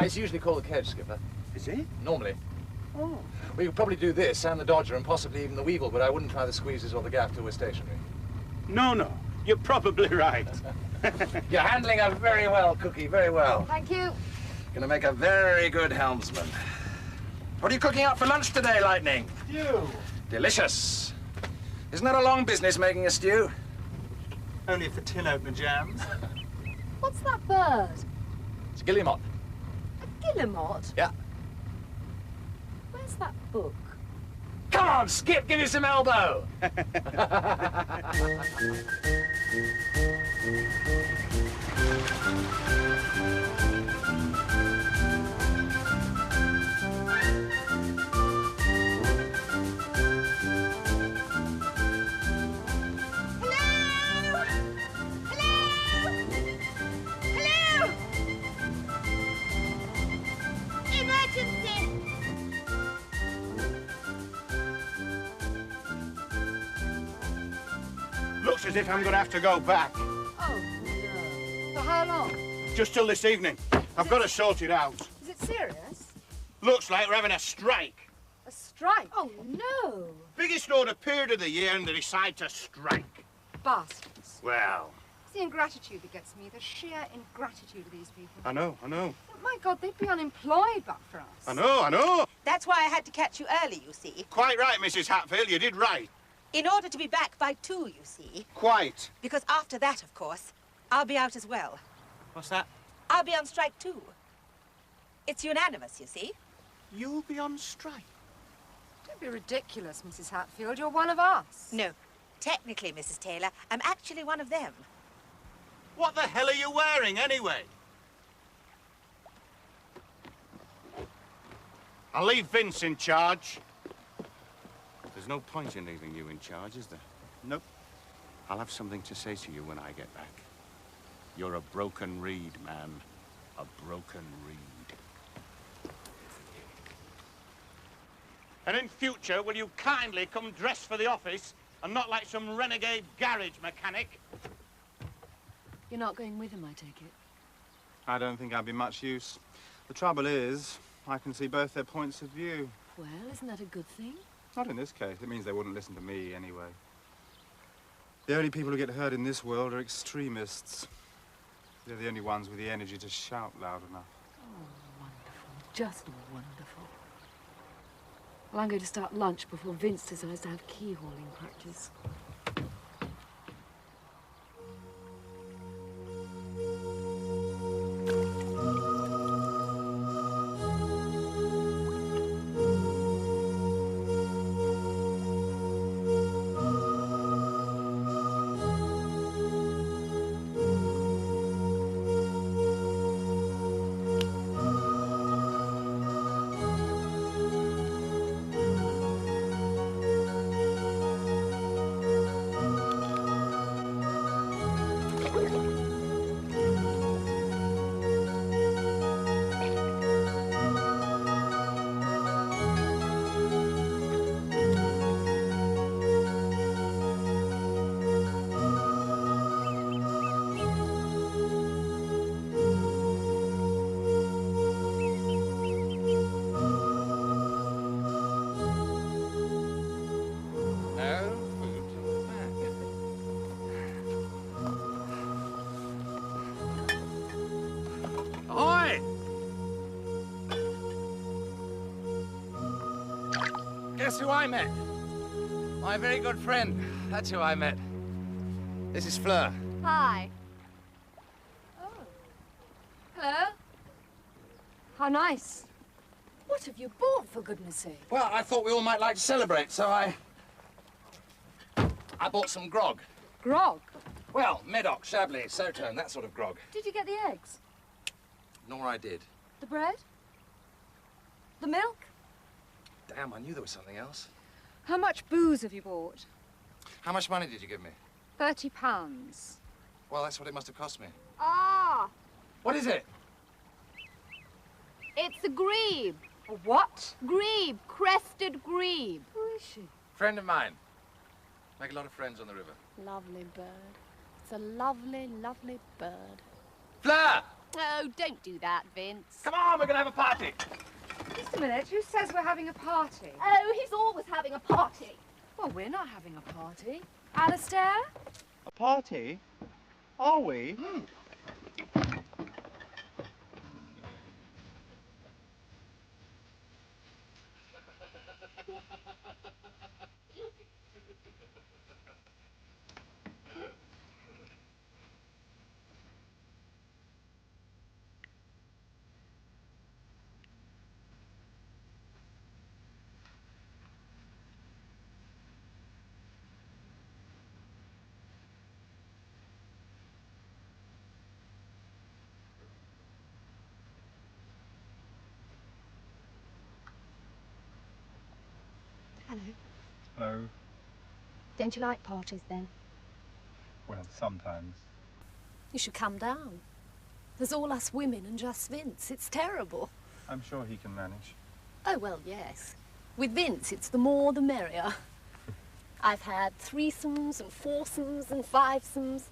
It's usually called the kedge, skipper. Is it? Normally. Oh. We could probably do this and the dodger and possibly even the Uebel, but I wouldn't try the squeezes or the gaff till we're stationary. No. You're probably right. You're handling her very well, Cookie, very well. Thank you. Gonna make a very good helmsman. What are you cooking up for lunch today, Lightning? Stew. Delicious. Isn't that a long business, making a stew? Only if the tin opener jams. What's that bird? It's a guillemot. A guillemot? Yeah. Where that book? Come on, Skip, give me some elbow. Looks as if I'm going to have to go back. Oh, no. For how long? Just till this evening. I've got to sort it out. Is it serious? Looks like we're having a strike. A strike? Oh, no. Biggest order period of the year and they decide to strike. Bastards. Well, It's the ingratitude that gets me, the sheer ingratitude of these people. I know. But my God, they'd be unemployed but for us. I know. That's why I had to catch you early, you see. Quite right, Mrs. Hatfield, you did right. In order to be back by 2, you see. Quite. Because after that, of course, I'll be out as well. What's that? I'll be on strike too. It's unanimous, you see. You'll be on strike? Don't be ridiculous, Mrs. Hatfield. You're one of us. No. Technically, Mrs. Taylor, I'm actually one of them. What the hell are you wearing, anyway? I'll leave Vince in charge. There's no point in leaving you in charge, is there? Nope. I'll have something to say to you when I get back. You're a broken reed, man. A broken reed. And in future, will you kindly come dressed for the office and not like some renegade garage mechanic? You're not going with him, I take it? I don't think I'd be much use. The trouble is, I can see both their points of view. Well, isn't that a good thing? Not in this case. It means they wouldn't listen to me anyway. The only people who get hurt in this world are extremists. They're the only ones with the energy to shout loud enough. Oh, wonderful. Just wonderful. Well, I'm going to start lunch before Vince decides to have keyholing practice. Guess who I met? My very good friend. That's who I met. This is Fleur. Hi. Oh. Hello. How nice. What have you bought, for goodness sake? Well, I thought we all might like to celebrate, so I bought some grog. Grog? Well, Medoc, Chablis, Sauterne, that sort of grog. Did you get the eggs? Nor I did. The bread? The milk? Damn, I knew there was something else. How much booze have you bought? How much money did you give me? £30. Well, that's what it must have cost me. Ah! What is it? It's a grebe. A what? Grebe. Crested grebe. Who is she? Friend of mine. Make a lot of friends on the river. Lovely bird. It's a lovely, lovely bird. Fleur! Oh, don't do that, Vince. Come on, we're going to have a party. Just a minute. Who says we're having a party? Oh, he's always having a party. Well, we're not having a party. Alistair? A party? Are we? Hello. Hello. Don't you like parties, then? Well, sometimes. You should come down. There's all us women and just Vince. It's terrible. I'm sure he can manage. Oh, well, yes. With Vince, it's the more the merrier. I've had threesomes and foursomes and fivesomes.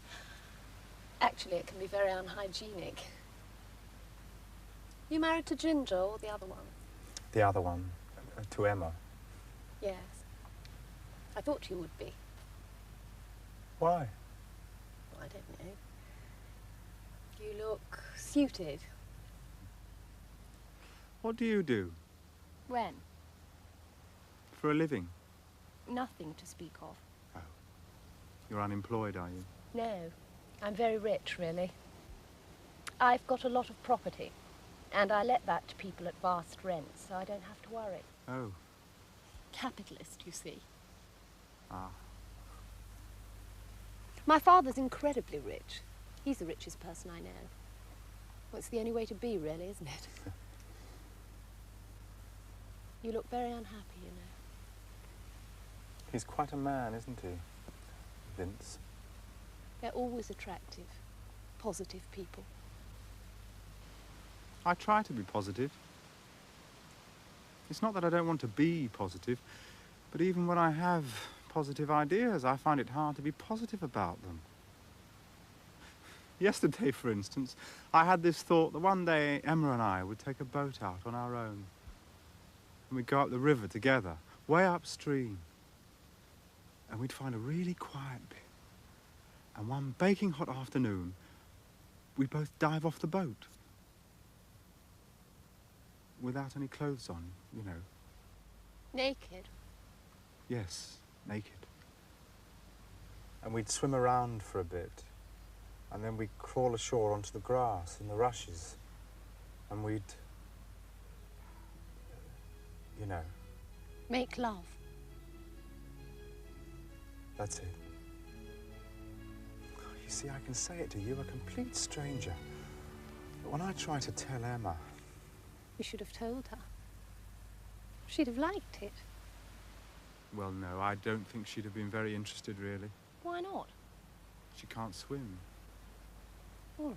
Actually, it can be very unhygienic. You married to Ginger or the other one? The other one, to Emma. Yes. I thought you would be. Why? I don't know. You look suited. What do you do When? for a living? Nothing to speak of. You're unemployed, are you? No. I'm very rich, really. I've got a lot of property, and I let that to people at vast rents, so I don't have to worry. Oh. Capitalist, you see. Ah. My father's incredibly rich. He's the richest person I know. Well, it's the only way to be, really, isn't it? You look very unhappy, you know. He's quite a man, isn't he, Vince? They're always attractive, positive people. I try to be positive. It's not that I don't want to be positive, but even when I have positive ideas, I find it hard to be positive about them. Yesterday, for instance, I had this thought that one day Emma and I would take a boat out on our own. And we'd go up the river together, way upstream. And we'd find a really quiet bit. And one baking hot afternoon, we'd both dive off the boat. Without any clothes on, you know. Naked? Yes, naked. And we'd swim around for a bit. And then we'd crawl ashore onto the grass in the rushes. And we'd, you know. Make love. That's it. You see, I can say it to you, a complete stranger. But when I try to tell Emma... You should have told her. She'd have liked it. Well, no, I don't think she'd have been very interested, really. Why not? She can't swim. All right.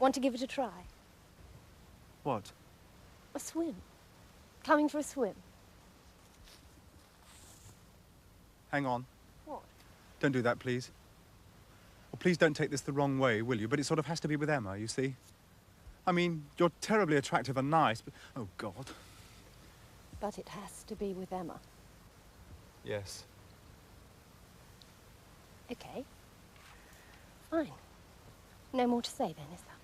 Want to give it a try? What? A swim. Coming for a swim. Hang on. What? Don't do that, please. Well, please don't take this the wrong way, will you? But it sort of has to be with Emma, you see. I mean, you're terribly attractive and nice, but... Oh, God. But it has to be with Emma. Yes. Okay. Fine. No more to say then, is there?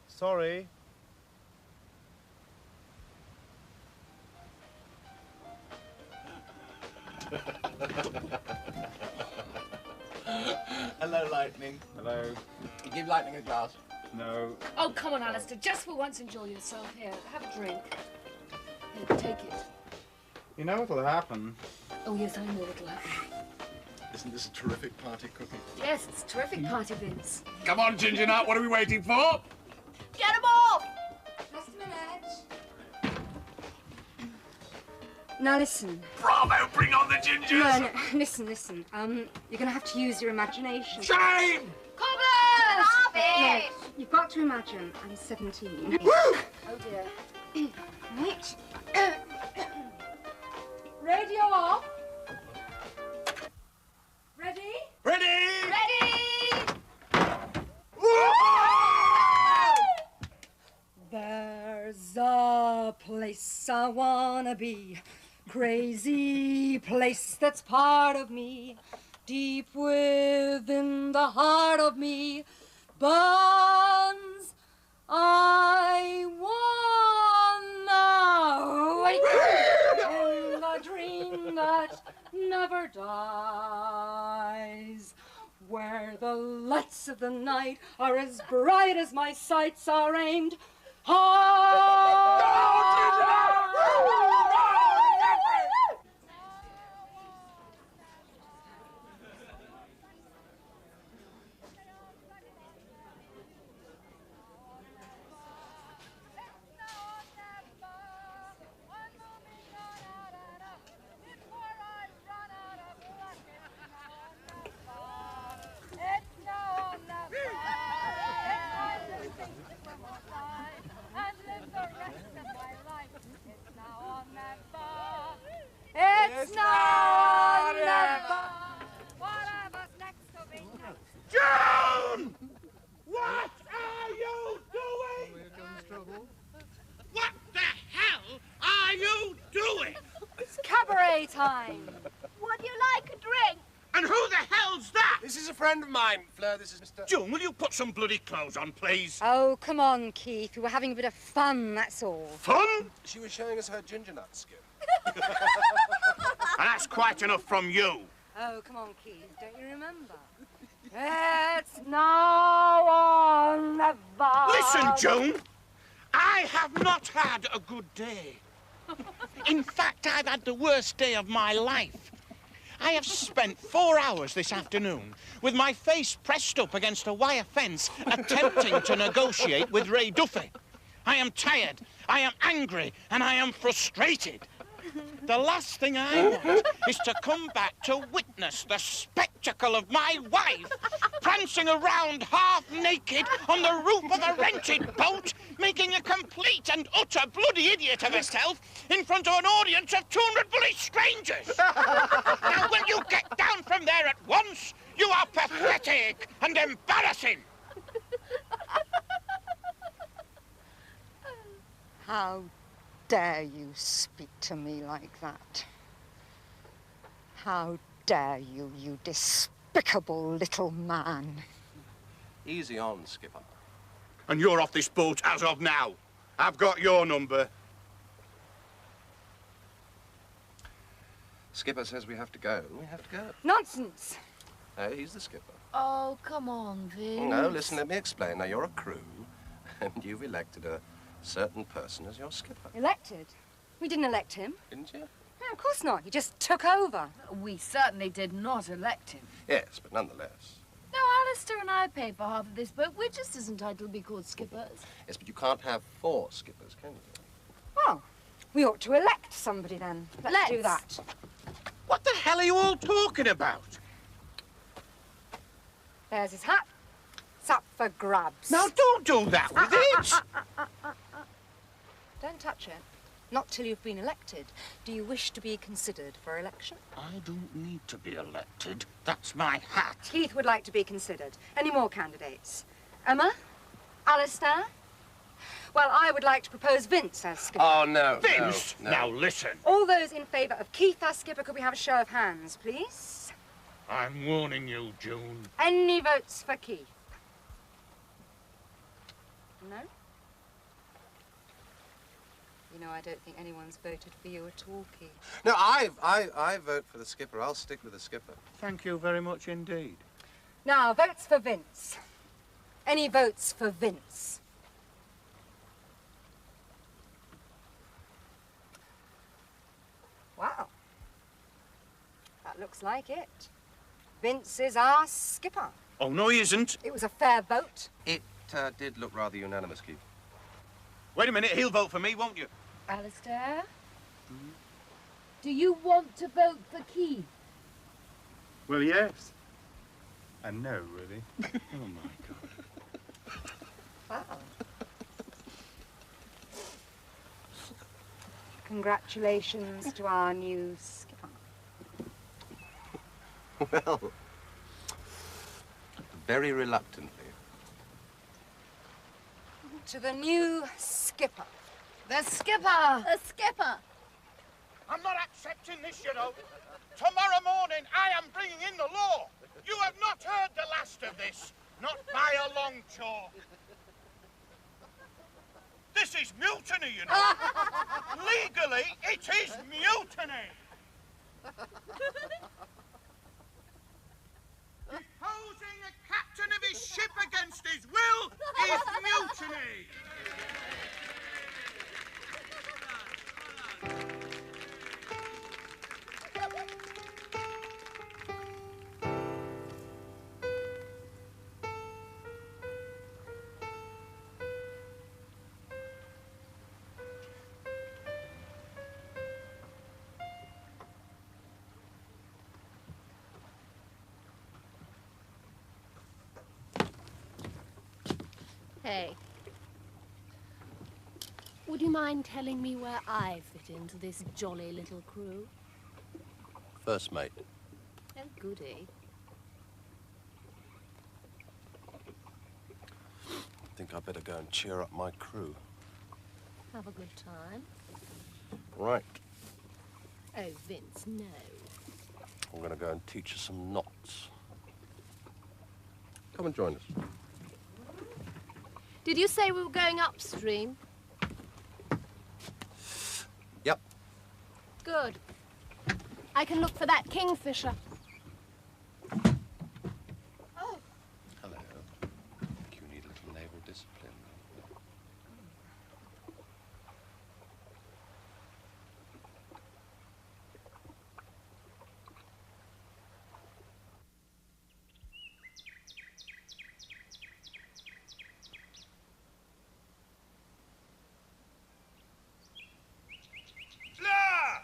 Sorry. Hello, Lightning. Hello. You give Lightning a glass? No. Oh, come on, Alistair. Just for once, enjoy yourself. Here, have a drink. Here, take it. You know what'll happen? Oh, yes, I know what'll happen. Isn't this a terrific party cookie? Yes, it's a terrific party, Vince. Come on, Ginger Nut, what are we waiting for? Get 'em off! Just a minute. Now listen. Bravo, bring on the gingers! No, listen. You're gonna have to use your imagination. Shame! Cobblers! Stop No, it! you've got to imagine I'm 17. Woo! Oh dear. Right. Radio off. Ready? Ready! Ready! There's a place I wanna be, crazy place that's part of me, deep within the heart of me, burns. I wanna wake in the dream that never dies, where the lights of the night are as bright as my sights are aimed high. time. Would you like a drink? And who the hell's that? This is a friend of mine, Fleur. This is Mr. June, will you put some bloody clothes on, please? Oh, come on, Keith. We were having a bit of fun, that's all. Fun? She was showing us her ginger nut skin. And that's quite enough from you. Oh, come on, Keith. Don't you remember? It's now or never. Listen, June. I have not had a good day. In fact, I've had the worst day of my life. I have spent 4 hours this afternoon with my face pressed up against a wire fence attempting to negotiate with Ray Duffy. I am tired, I am angry, and I am frustrated. The last thing I want is to come back to witness the spectacle of my wife prancing around half naked on the roof of a rented boat, making a complete and utter bloody idiot of herself in front of an audience of 200 bloody strangers. Now, will you get down from there at once? You are pathetic and embarrassing. How dare you speak to me like that? How dare you, you despicable little man? Easy on, Skipper. And you're off this boat as of now. I've got your number. Skipper says we have to go. We have to go. Nonsense. He's the skipper. Oh, come on, Vince. No, listen, let me explain. Now, you're a crew, and you've elected a certain person as your skipper. Elected? We didn't elect him. Didn't you? No, of course not. He just took over. We certainly did not elect him. Yes, but nonetheless. No, Alistair and I pay for half of this boat. We're just as entitled to be called skippers. Yes, but you can't have 4 skippers, can you? Well, we ought to elect somebody then. Let's do that. What the hell are you all talking about? There's his hat. It's up for grabs. Now, don't do that with it. Don't touch it. Not till you've been elected. Do you wish to be considered for election? I don't need to be elected. That's my hat. Keith would like to be considered. Any more candidates? Emma? Alistair? Well, I would like to propose Vince as skipper. Oh, no. Vince? No. Now, listen. All those in favour of Keith as skipper, could we have a show of hands, please? I'm warning you, June. Any votes for Keith? No? You know, I don't think anyone's voted for you at all, Keith. No, I vote for the skipper. I'll stick with the skipper. Thank you very much indeed. Now, votes for Vince. Any votes for Vince? Wow. That looks like it. Vince is our skipper. Oh, no, he isn't. It was a fair vote. It did look rather unanimous, Keith. Wait a minute, he'll vote for me, won't you? Alistair? Do you want to vote for Keith? Well, yes. And no, really. Oh, my God. Wow. Congratulations to our new skipper. Well, very reluctantly. To the new skipper. The skipper! The skipper! I'm not accepting this, you know. Tomorrow morning, I am bringing in the law. You have not heard the last of this. Not by a long chalk. This is mutiny, you know. Legally, it is mutiny. Deposing a captain of his ship against his will is mutiny. Hey. Would you mind telling me where I fit into this jolly little crew? First mate. Oh, goody. I think I better go and cheer up my crew. Have a good time. Right. Oh, Vince, no. I'm going to go and teach you some knots. Come and join us. Did you say we were going upstream? Yep. Good. I can look for that kingfisher. Hello. You need a little naval discipline. Fleur!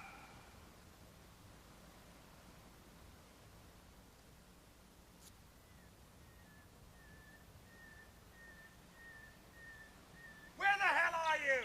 Where the hell are you?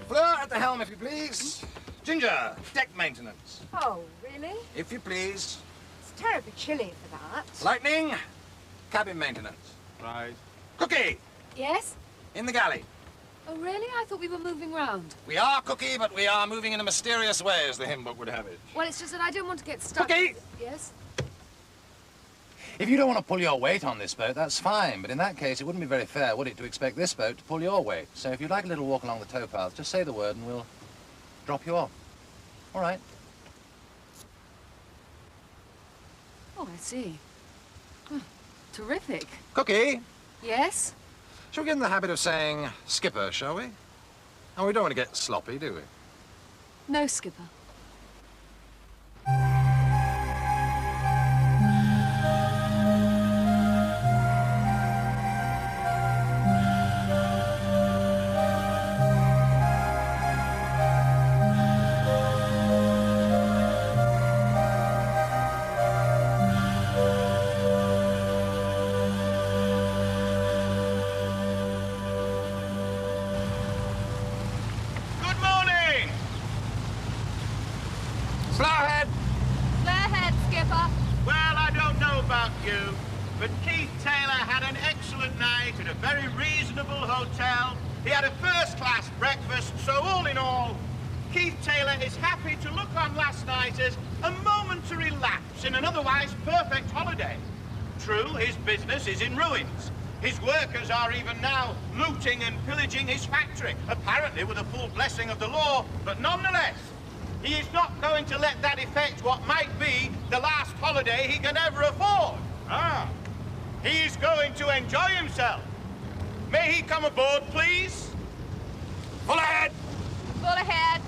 Fleur at the helm, if you please. Ginger, deck maintenance. Oh, really? If you please. It's terribly chilly for that. Lightning, cabin maintenance. Right. Cookie, Yes? in the galley. Oh, really? I thought we were moving round. We are, Cookie, but we are moving in a mysterious way, as the hymn book would have it. Well, it's just that I don't want to get stuck. Cookie! Yes? If you don't want to pull your weight on this boat, that's fine. But in that case, it wouldn't be very fair, would it, to expect this boat to pull your weight? So if you'd like a little walk along the towpath, just say the word and we'll drop you off. All right. Oh, I see. Oh, terrific. Cookie, Yes? shall we get in the habit of saying skipper, shall we? And we don't want to get sloppy, do we? No, Skipper. Good morning! Flowhead! Flare Skipper. Well, I don't know about you, but Keith Taylor had an excellent night at a very reasonable hotel. He had a first-class breakfast, so all in all, Keith Taylor is happy to look on last night as a momentary lapse in an otherwise perfect holiday. True, his business is in ruins. His workers are even now looting and pillaging his factory, apparently with a full blessing of the law, but nonetheless, he is not going to let that affect what might be the last holiday he can ever afford. He is going to enjoy himself. May he come aboard, please? Full ahead! Full ahead.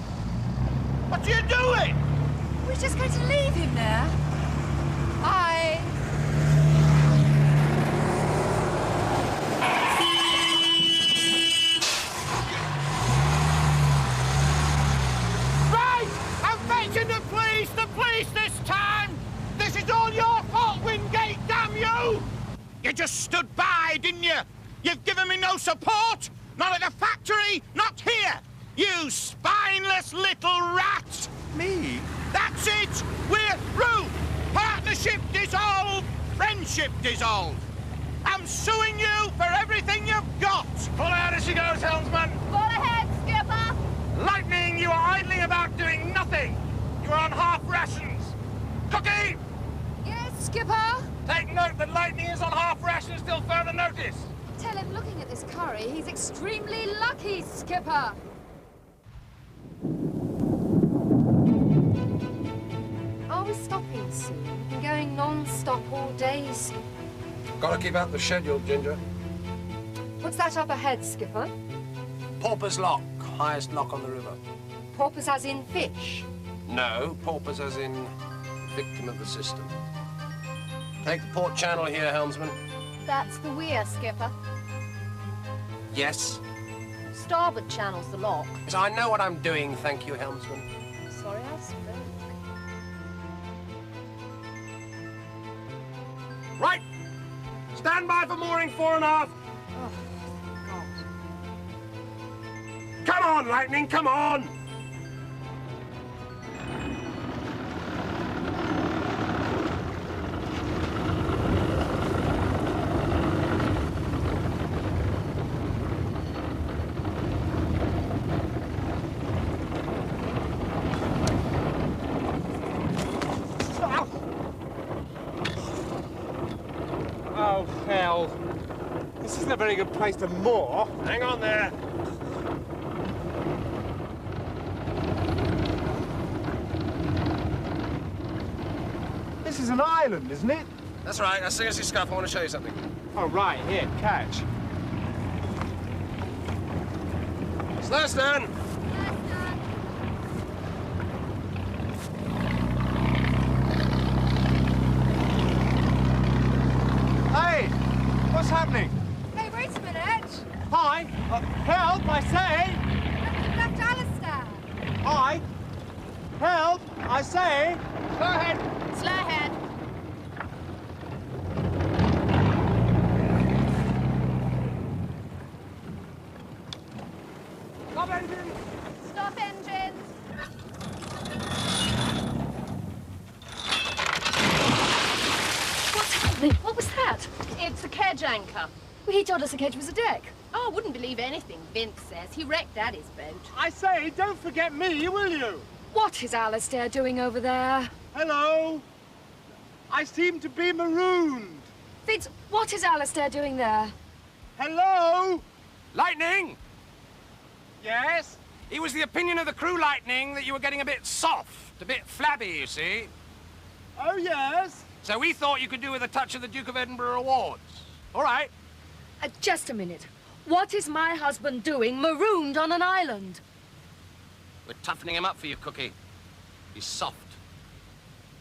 What are you doing? We're just going to leave him there. Bye. Right! I'm fetching the police this time! This is all your fault, Wingate, damn you! You just stood by, didn't you? You've given me no support! Not at the factory, not here! You spineless little rat! Me? That's it! We're through! Partnership dissolved, friendship dissolved. I'm suing you for everything you've got! Pull out as she goes, helmsman! Full ahead, Skipper. Lightning, you are idling about doing nothing! You are on half rations! Cookie! Yes, Skipper? Take note that Lightning is on half rations till further notice! Tell him, looking at this curry, he's extremely lucky, Skipper. Are we stopping soon? We've been going non-stop all day soon. Gotta keep up the schedule, Ginger. What's that up ahead, Skipper? Pauper's Lock, highest lock on the river. Porpoise as in fish? No, Pauper's as in victim of the system. Take the port channel here, helmsman. That's the weir, Skipper. Yes. starboard channel's the lock. Yes, I know what I'm doing, thank you, helmsman. Sorry I spoke. Right! Stand by for mooring 4 1/2. Oh, God. Come on, Lightning, come on! Oh, hell. This isn't a very good place to moor. Hang on there. This is an island, isn't it? That's right. Now, seriously, Scuff, I want to show you something. Oh, right. Here, catch. Slow stern. Hey! What's happening? Hey, wait a minute. Hi! Help, I say! You've left Alistair. Hi! Help, I say! Slow ahead. Slow ahead. Stop engine! Stop engines. What's happening? What was that? It's a kedge anchor. Well, he told us the kedge was a deck. Oh, I wouldn't believe anything Vince says. He wrecked Daddy's boat. I say, don't forget me, will you? What is Alistair doing over there? Hello? I seem to be marooned. Vince, what is Alistair doing there? Hello? Lightning! Yes? It was the opinion of the crew, Lightning, that you were getting a bit soft, a bit flabby, you see. Oh, yes? So we thought you could do with a touch of the Duke of Edinburgh Awards. All right. Just a minute. What is my husband doing marooned on an island? We're toughening him up for you, Cookie. He's soft.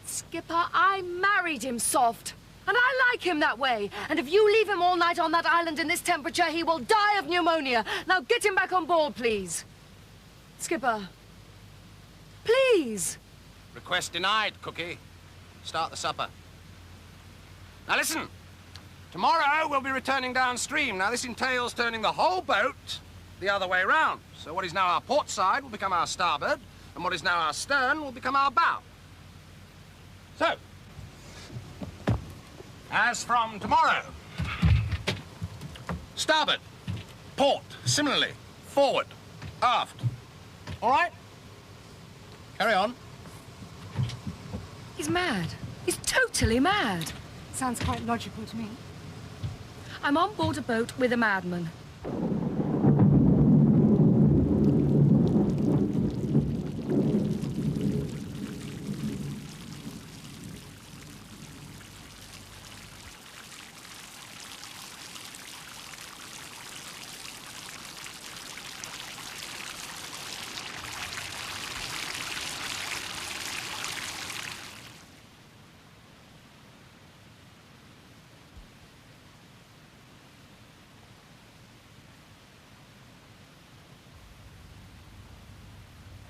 Skipper, I married him soft. And I like him that way. And if you leave him all night on that island in this temperature, he will die of pneumonia. Now get him back on board, please. Skipper. Please. Request denied, Cookie. Start the supper. Now listen. Tomorrow we'll be returning downstream. Now this entails turning the whole boat the other way round. So what is now our port side will become our starboard, and what is now our stern will become our bow. So, as from tomorrow, starboard, port, similarly, forward, aft. All right? Carry on. He's mad. He's totally mad. Sounds quite logical to me. I'm on board a boat with a madman.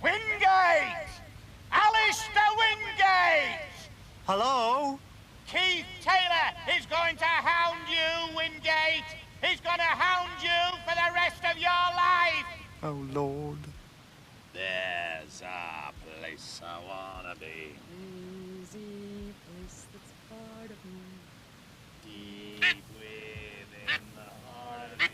Wingate! Alistair Wingate! Hello? Keith Taylor is going to hound you, Wingate! He's going to hound you for the rest of your life! Oh, Lord. There's a place I wanna be. Easy place that's part of me. Deep within the heart of me.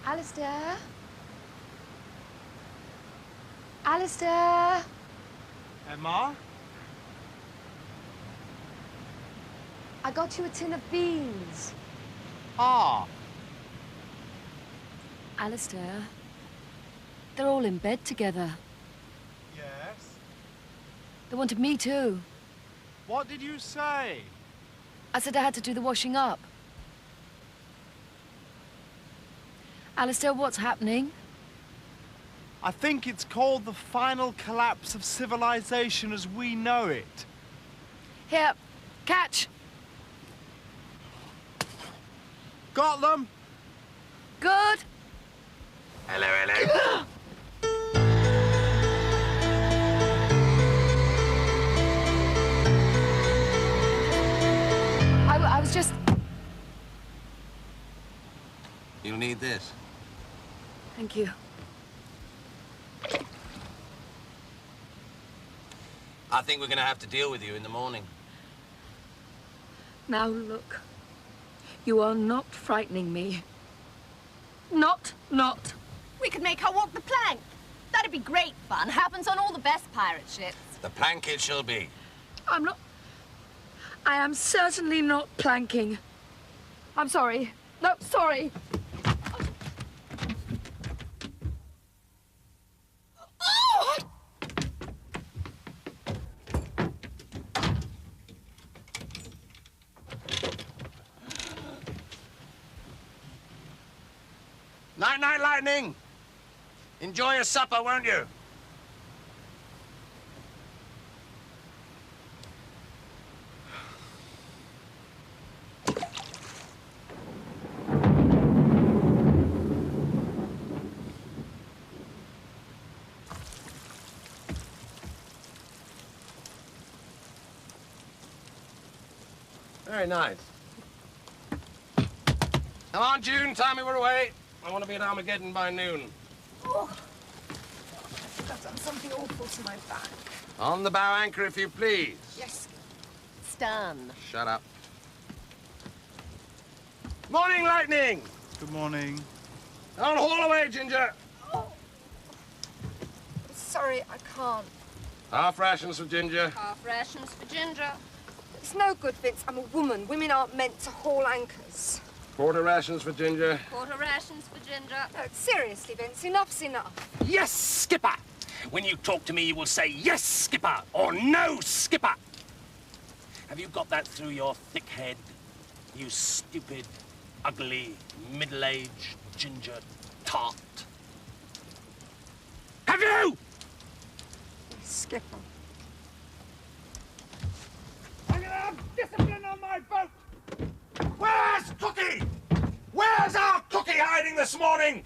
Alistair? Alistair? Emma? I got you a tin of beans. Ah. Alistair, they're all in bed together. Yes? They wanted me too. What did you say? I said I had to do the washing up. Alistair, what's happening? I think it's called the final collapse of civilization as we know it. Here, catch. Got them? Good. Hello, hello. I was just... You'll need this. Thank you. I think we're going to have to deal with you in the morning. Now look. You are not frightening me. Not. We could make her walk the plank. That'd be great fun. Happens on all the best pirate ships. The plank it shall be. I'm not... I am certainly not planking. I'm sorry. No, sorry. Oh! Night, night, Lightning. Enjoy your supper, won't you? Very nice. Come on, June, tell me we're away. I want to be at Armageddon by noon. Oh. I've done something awful to my back. On the bow anchor, if you please. Yes. Stern. Shut up. Morning, Lightning. Good morning. On, haul away, Ginger. Oh. Sorry, I can't. Half rations for Ginger. Half rations for Ginger. It's no good, Vince. I'm a woman. Women aren't meant to haul anchors. Quarter rations for Ginger. Quarter rations for Ginger. No, seriously, Vince, enough's enough. Yes, Skipper! When you talk to me, you will say yes, Skipper, or no, Skipper! Have you got that through your thick head, you stupid, ugly, middle-aged ginger tart? Have you? Skipper. I'm gonna have discipline on my boat! Where's Cookie? Where's our Cookie hiding this morning?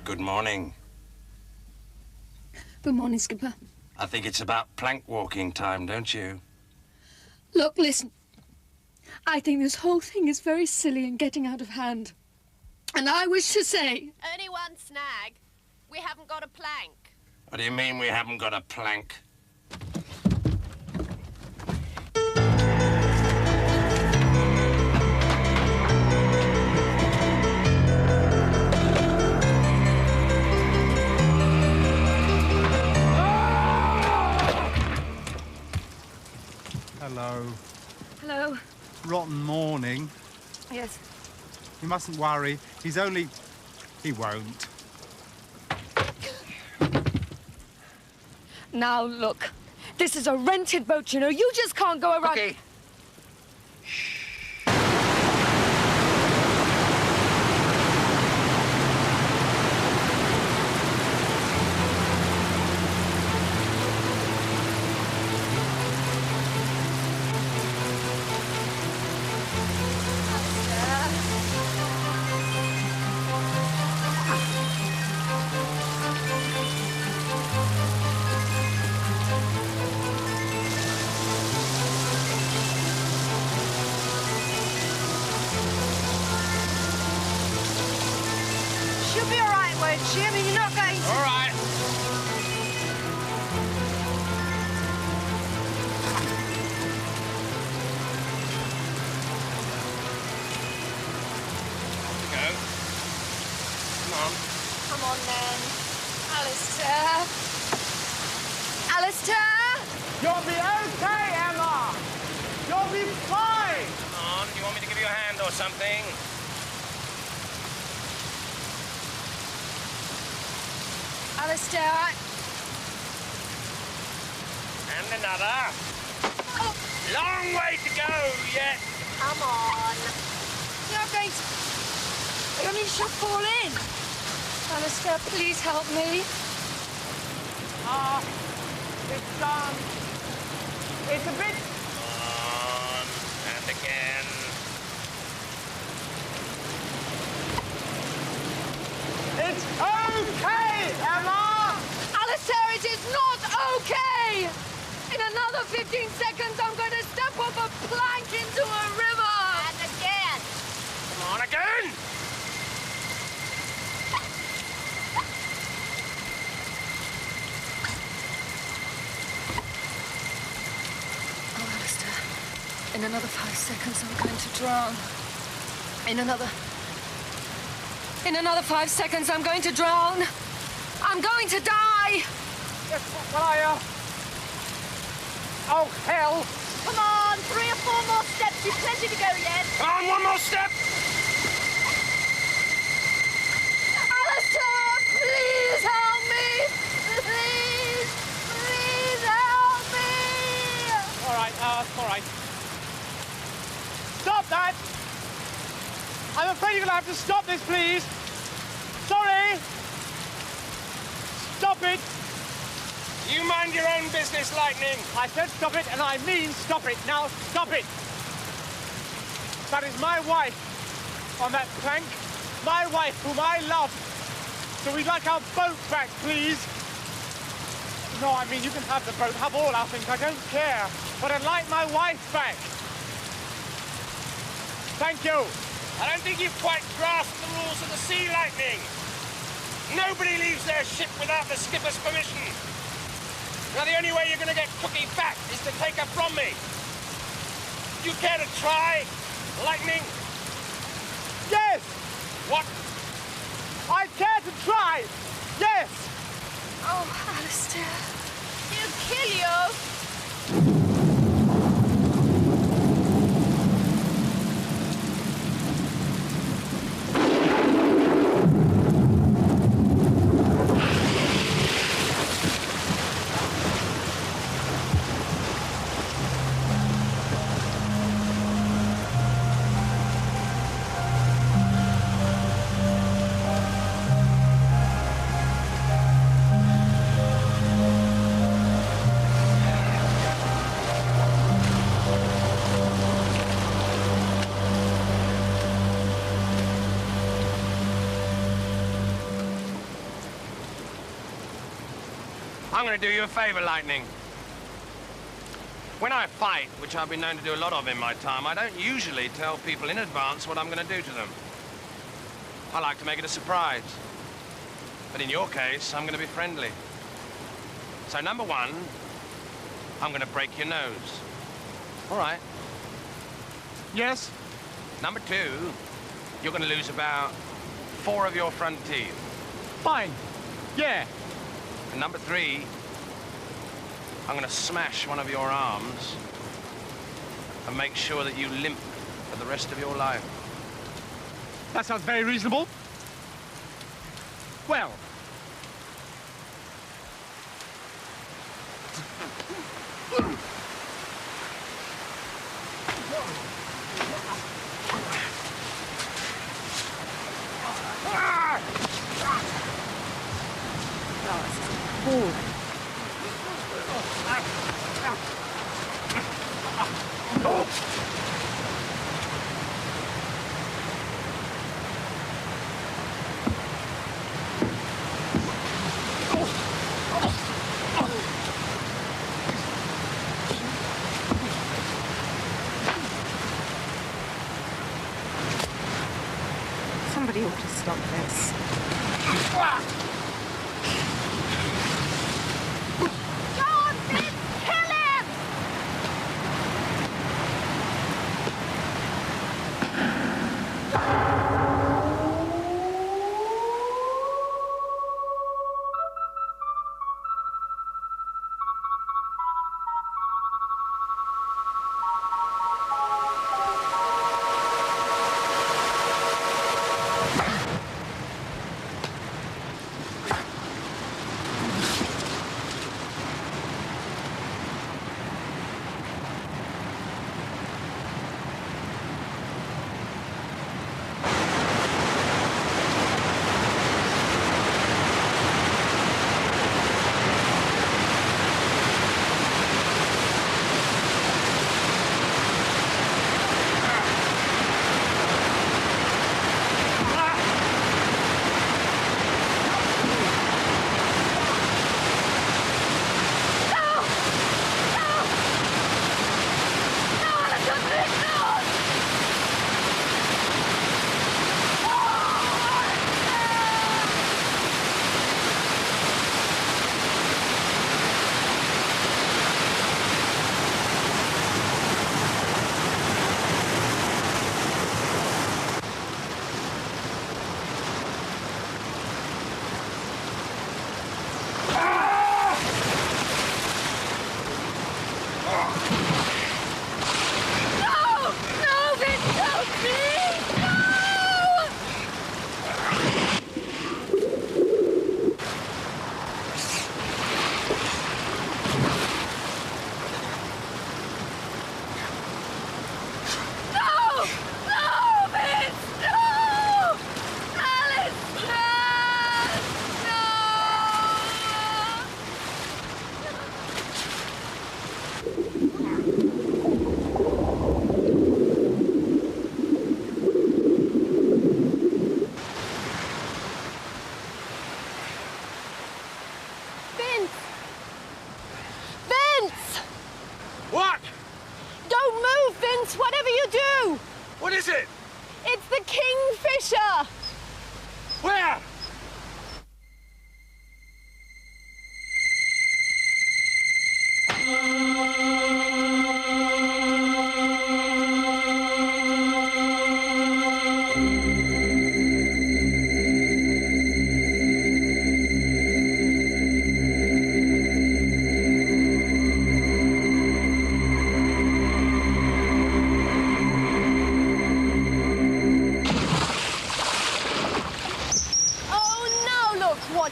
Good morning. Good morning, Skipper. I think it's about plank walking time, don't you? Look, listen. I think this whole thing is very silly and getting out of hand. And I wish to say... Only one snag. We haven't got a plank. What do you mean we haven't got a plank? Hello. Hello. Rotten morning. Yes. You mustn't worry. He's only... He won't. Now, look. This is a rented boat, you know. You just can't go around... Okay. She'll be all right, won't she? I mean, you're not going to... All right. Go. Come on. Come on, then. Alistair. Alistair! You'll be okay, Emma! You'll be fine! Come on, do you want me to give you a hand or something? Alistair, Hand another. Long way to go yet. Come on. You're going to... I mean, she'll fall in. Alistair, please help me. It's a bit... On and again. It's okay, Emma! Alistair, it is not okay! In another 15 seconds, I'm going to step off a plank into a river! And again! Come on again! Oh, Alistair. In another 5 seconds, I'm going to drown. In another 5 seconds, I'm going to drown. I'm going to die! Yes, well, oh, hell! Come on, 3 or 4 more steps. You've plenty to go yet. Come on, one more step! Alistair, please help me! Please! Please help me! All right. Stop that! I'm afraid you're going to have to stop this, please. Sorry! Stop it! You mind your own business, Lightning. I said stop it, and I mean stop it. Now, stop it! That is my wife on that plank. My wife, whom I love. So we'd like our boat back, please. No, I mean, you can have the boat, have all our things, I don't care. But I'd like my wife back. Thank you. I don't think you've quite grasped the rules of the sea, Lightning. Nobody leaves their ship without the skipper's permission. Now, the only way you're going to get Cookie back is to take her from me. Do you care to try, Lightning? Yes! What? I care to try! Yes! Oh, Alistair. He'll kill you. I'm going to do you a favour, Lightning. When I fight, which I've been known to do a lot of in my time, I don't usually tell people in advance what I'm going to do to them. I like to make it a surprise. But in your case, I'm going to be friendly. So, number 1, I'm going to break your nose. All right. Yes? Number 2, you're going to lose about 4 of your front teeth. Fine. Yeah. And number 3, I'm going to smash one of your arms and make sure that you limp for the rest of your life. That sounds very reasonable. Well. Somebody ought to stop this. Go on, Finn! Kill him!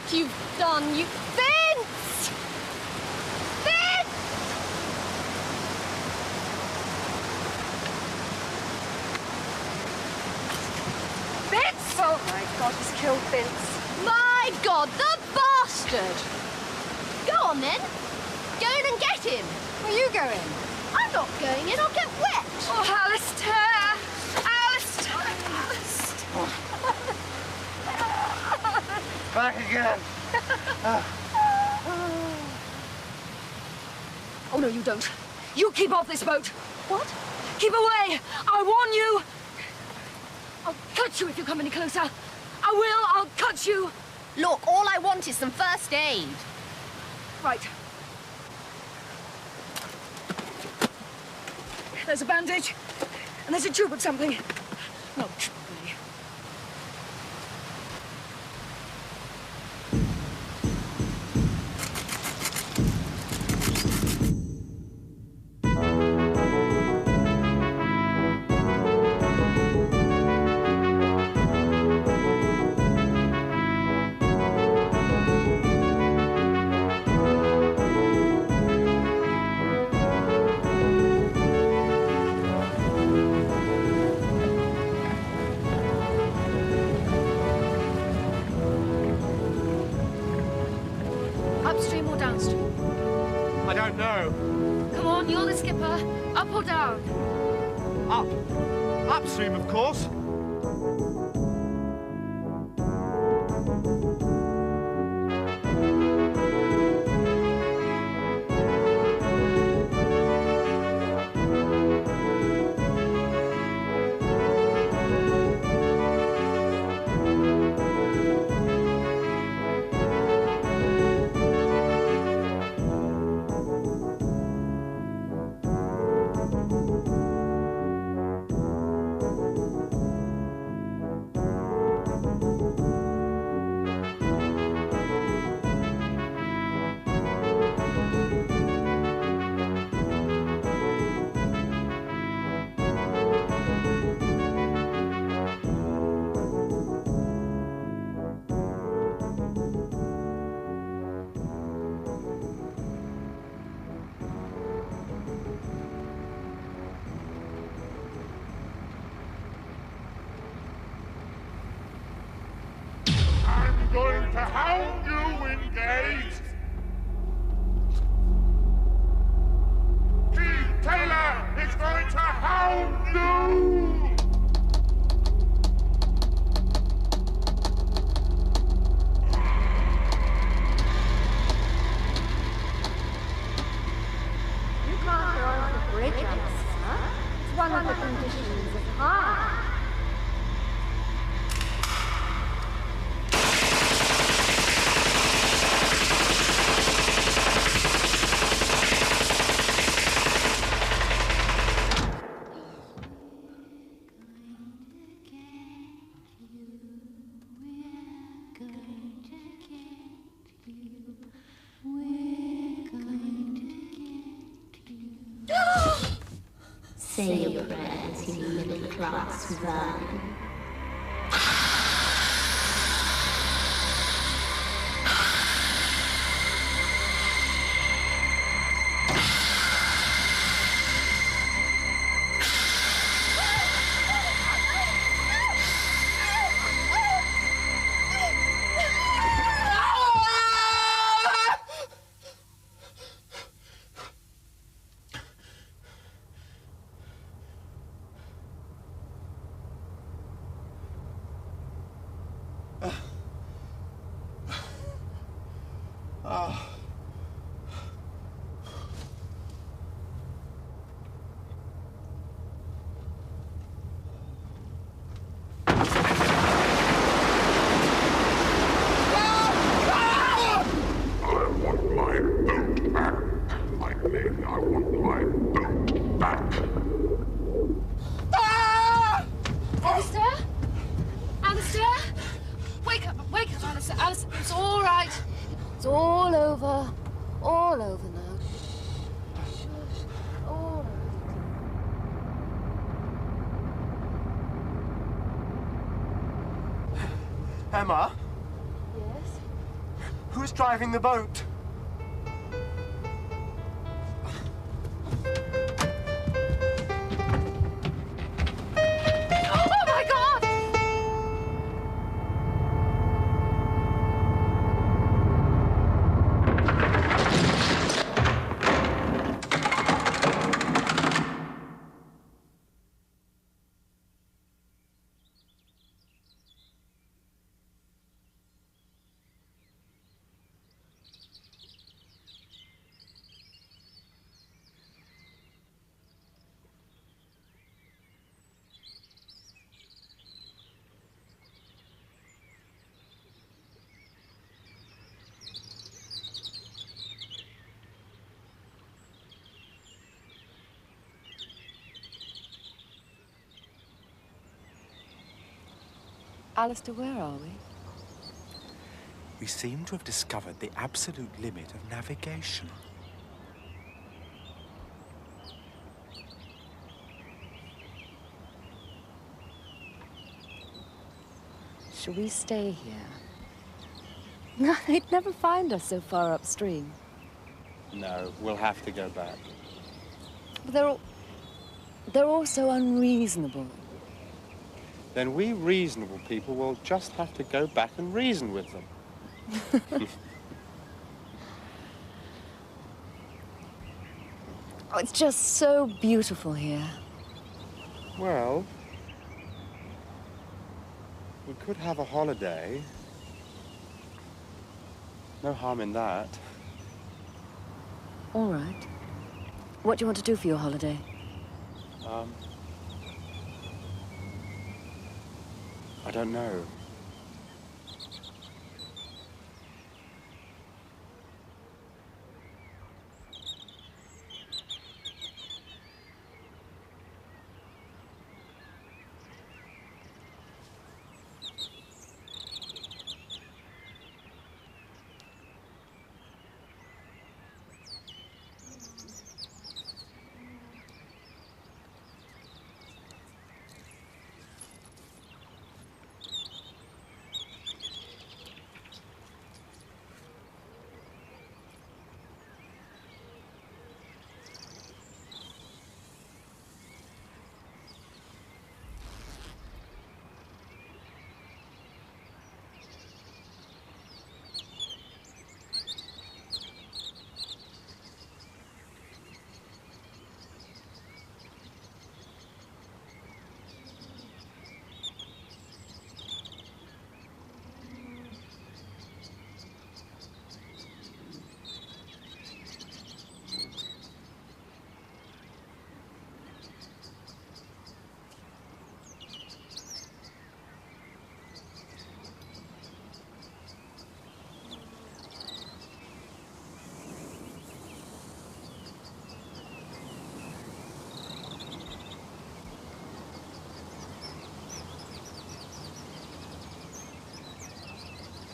what you've done, you... Vince! Vince! Vince! Oh my God, he's killed Vince. My God, the bastard! Go on then. Go in and get him. Where are you going? I'm not going in, I'll get wet. Oh, Alistair! Alistair! Back again. Oh, no, you don't. You keep off this boat. What? Keep away. I warn you. I'll cut you if you come any closer. I will. I'll cut you. Look, all I want is some first aid. Right. There's a bandage. And there's a tube of something. No, tube. Upstream or downstream? I don't know. Come on, you're the skipper. Up or down? Up. Upstream, of course. Going to hound you, Wingate! Keith Taylor is going to hound you! You can't go on the bridge, Alistair. It's one of the conditions of hire. Say your prayers, you middle-class vermin. Emma? Yes? Who's driving the boat? Oh my God! Alistair, where are we? We seem to have discovered the absolute limit of navigation. Shall we stay here? No, they'd never find us so far upstream. No, we'll have to go back. But they're all so unreasonable. Then we reasonable people will just have to go back and reason with them. Oh, it's just so beautiful here. Well, we could have a holiday. No harm in that. All right. What do you want to do for your holiday? I don't know.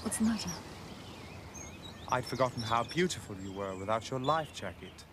What's the matter? I'd forgotten how beautiful you were without your life jacket.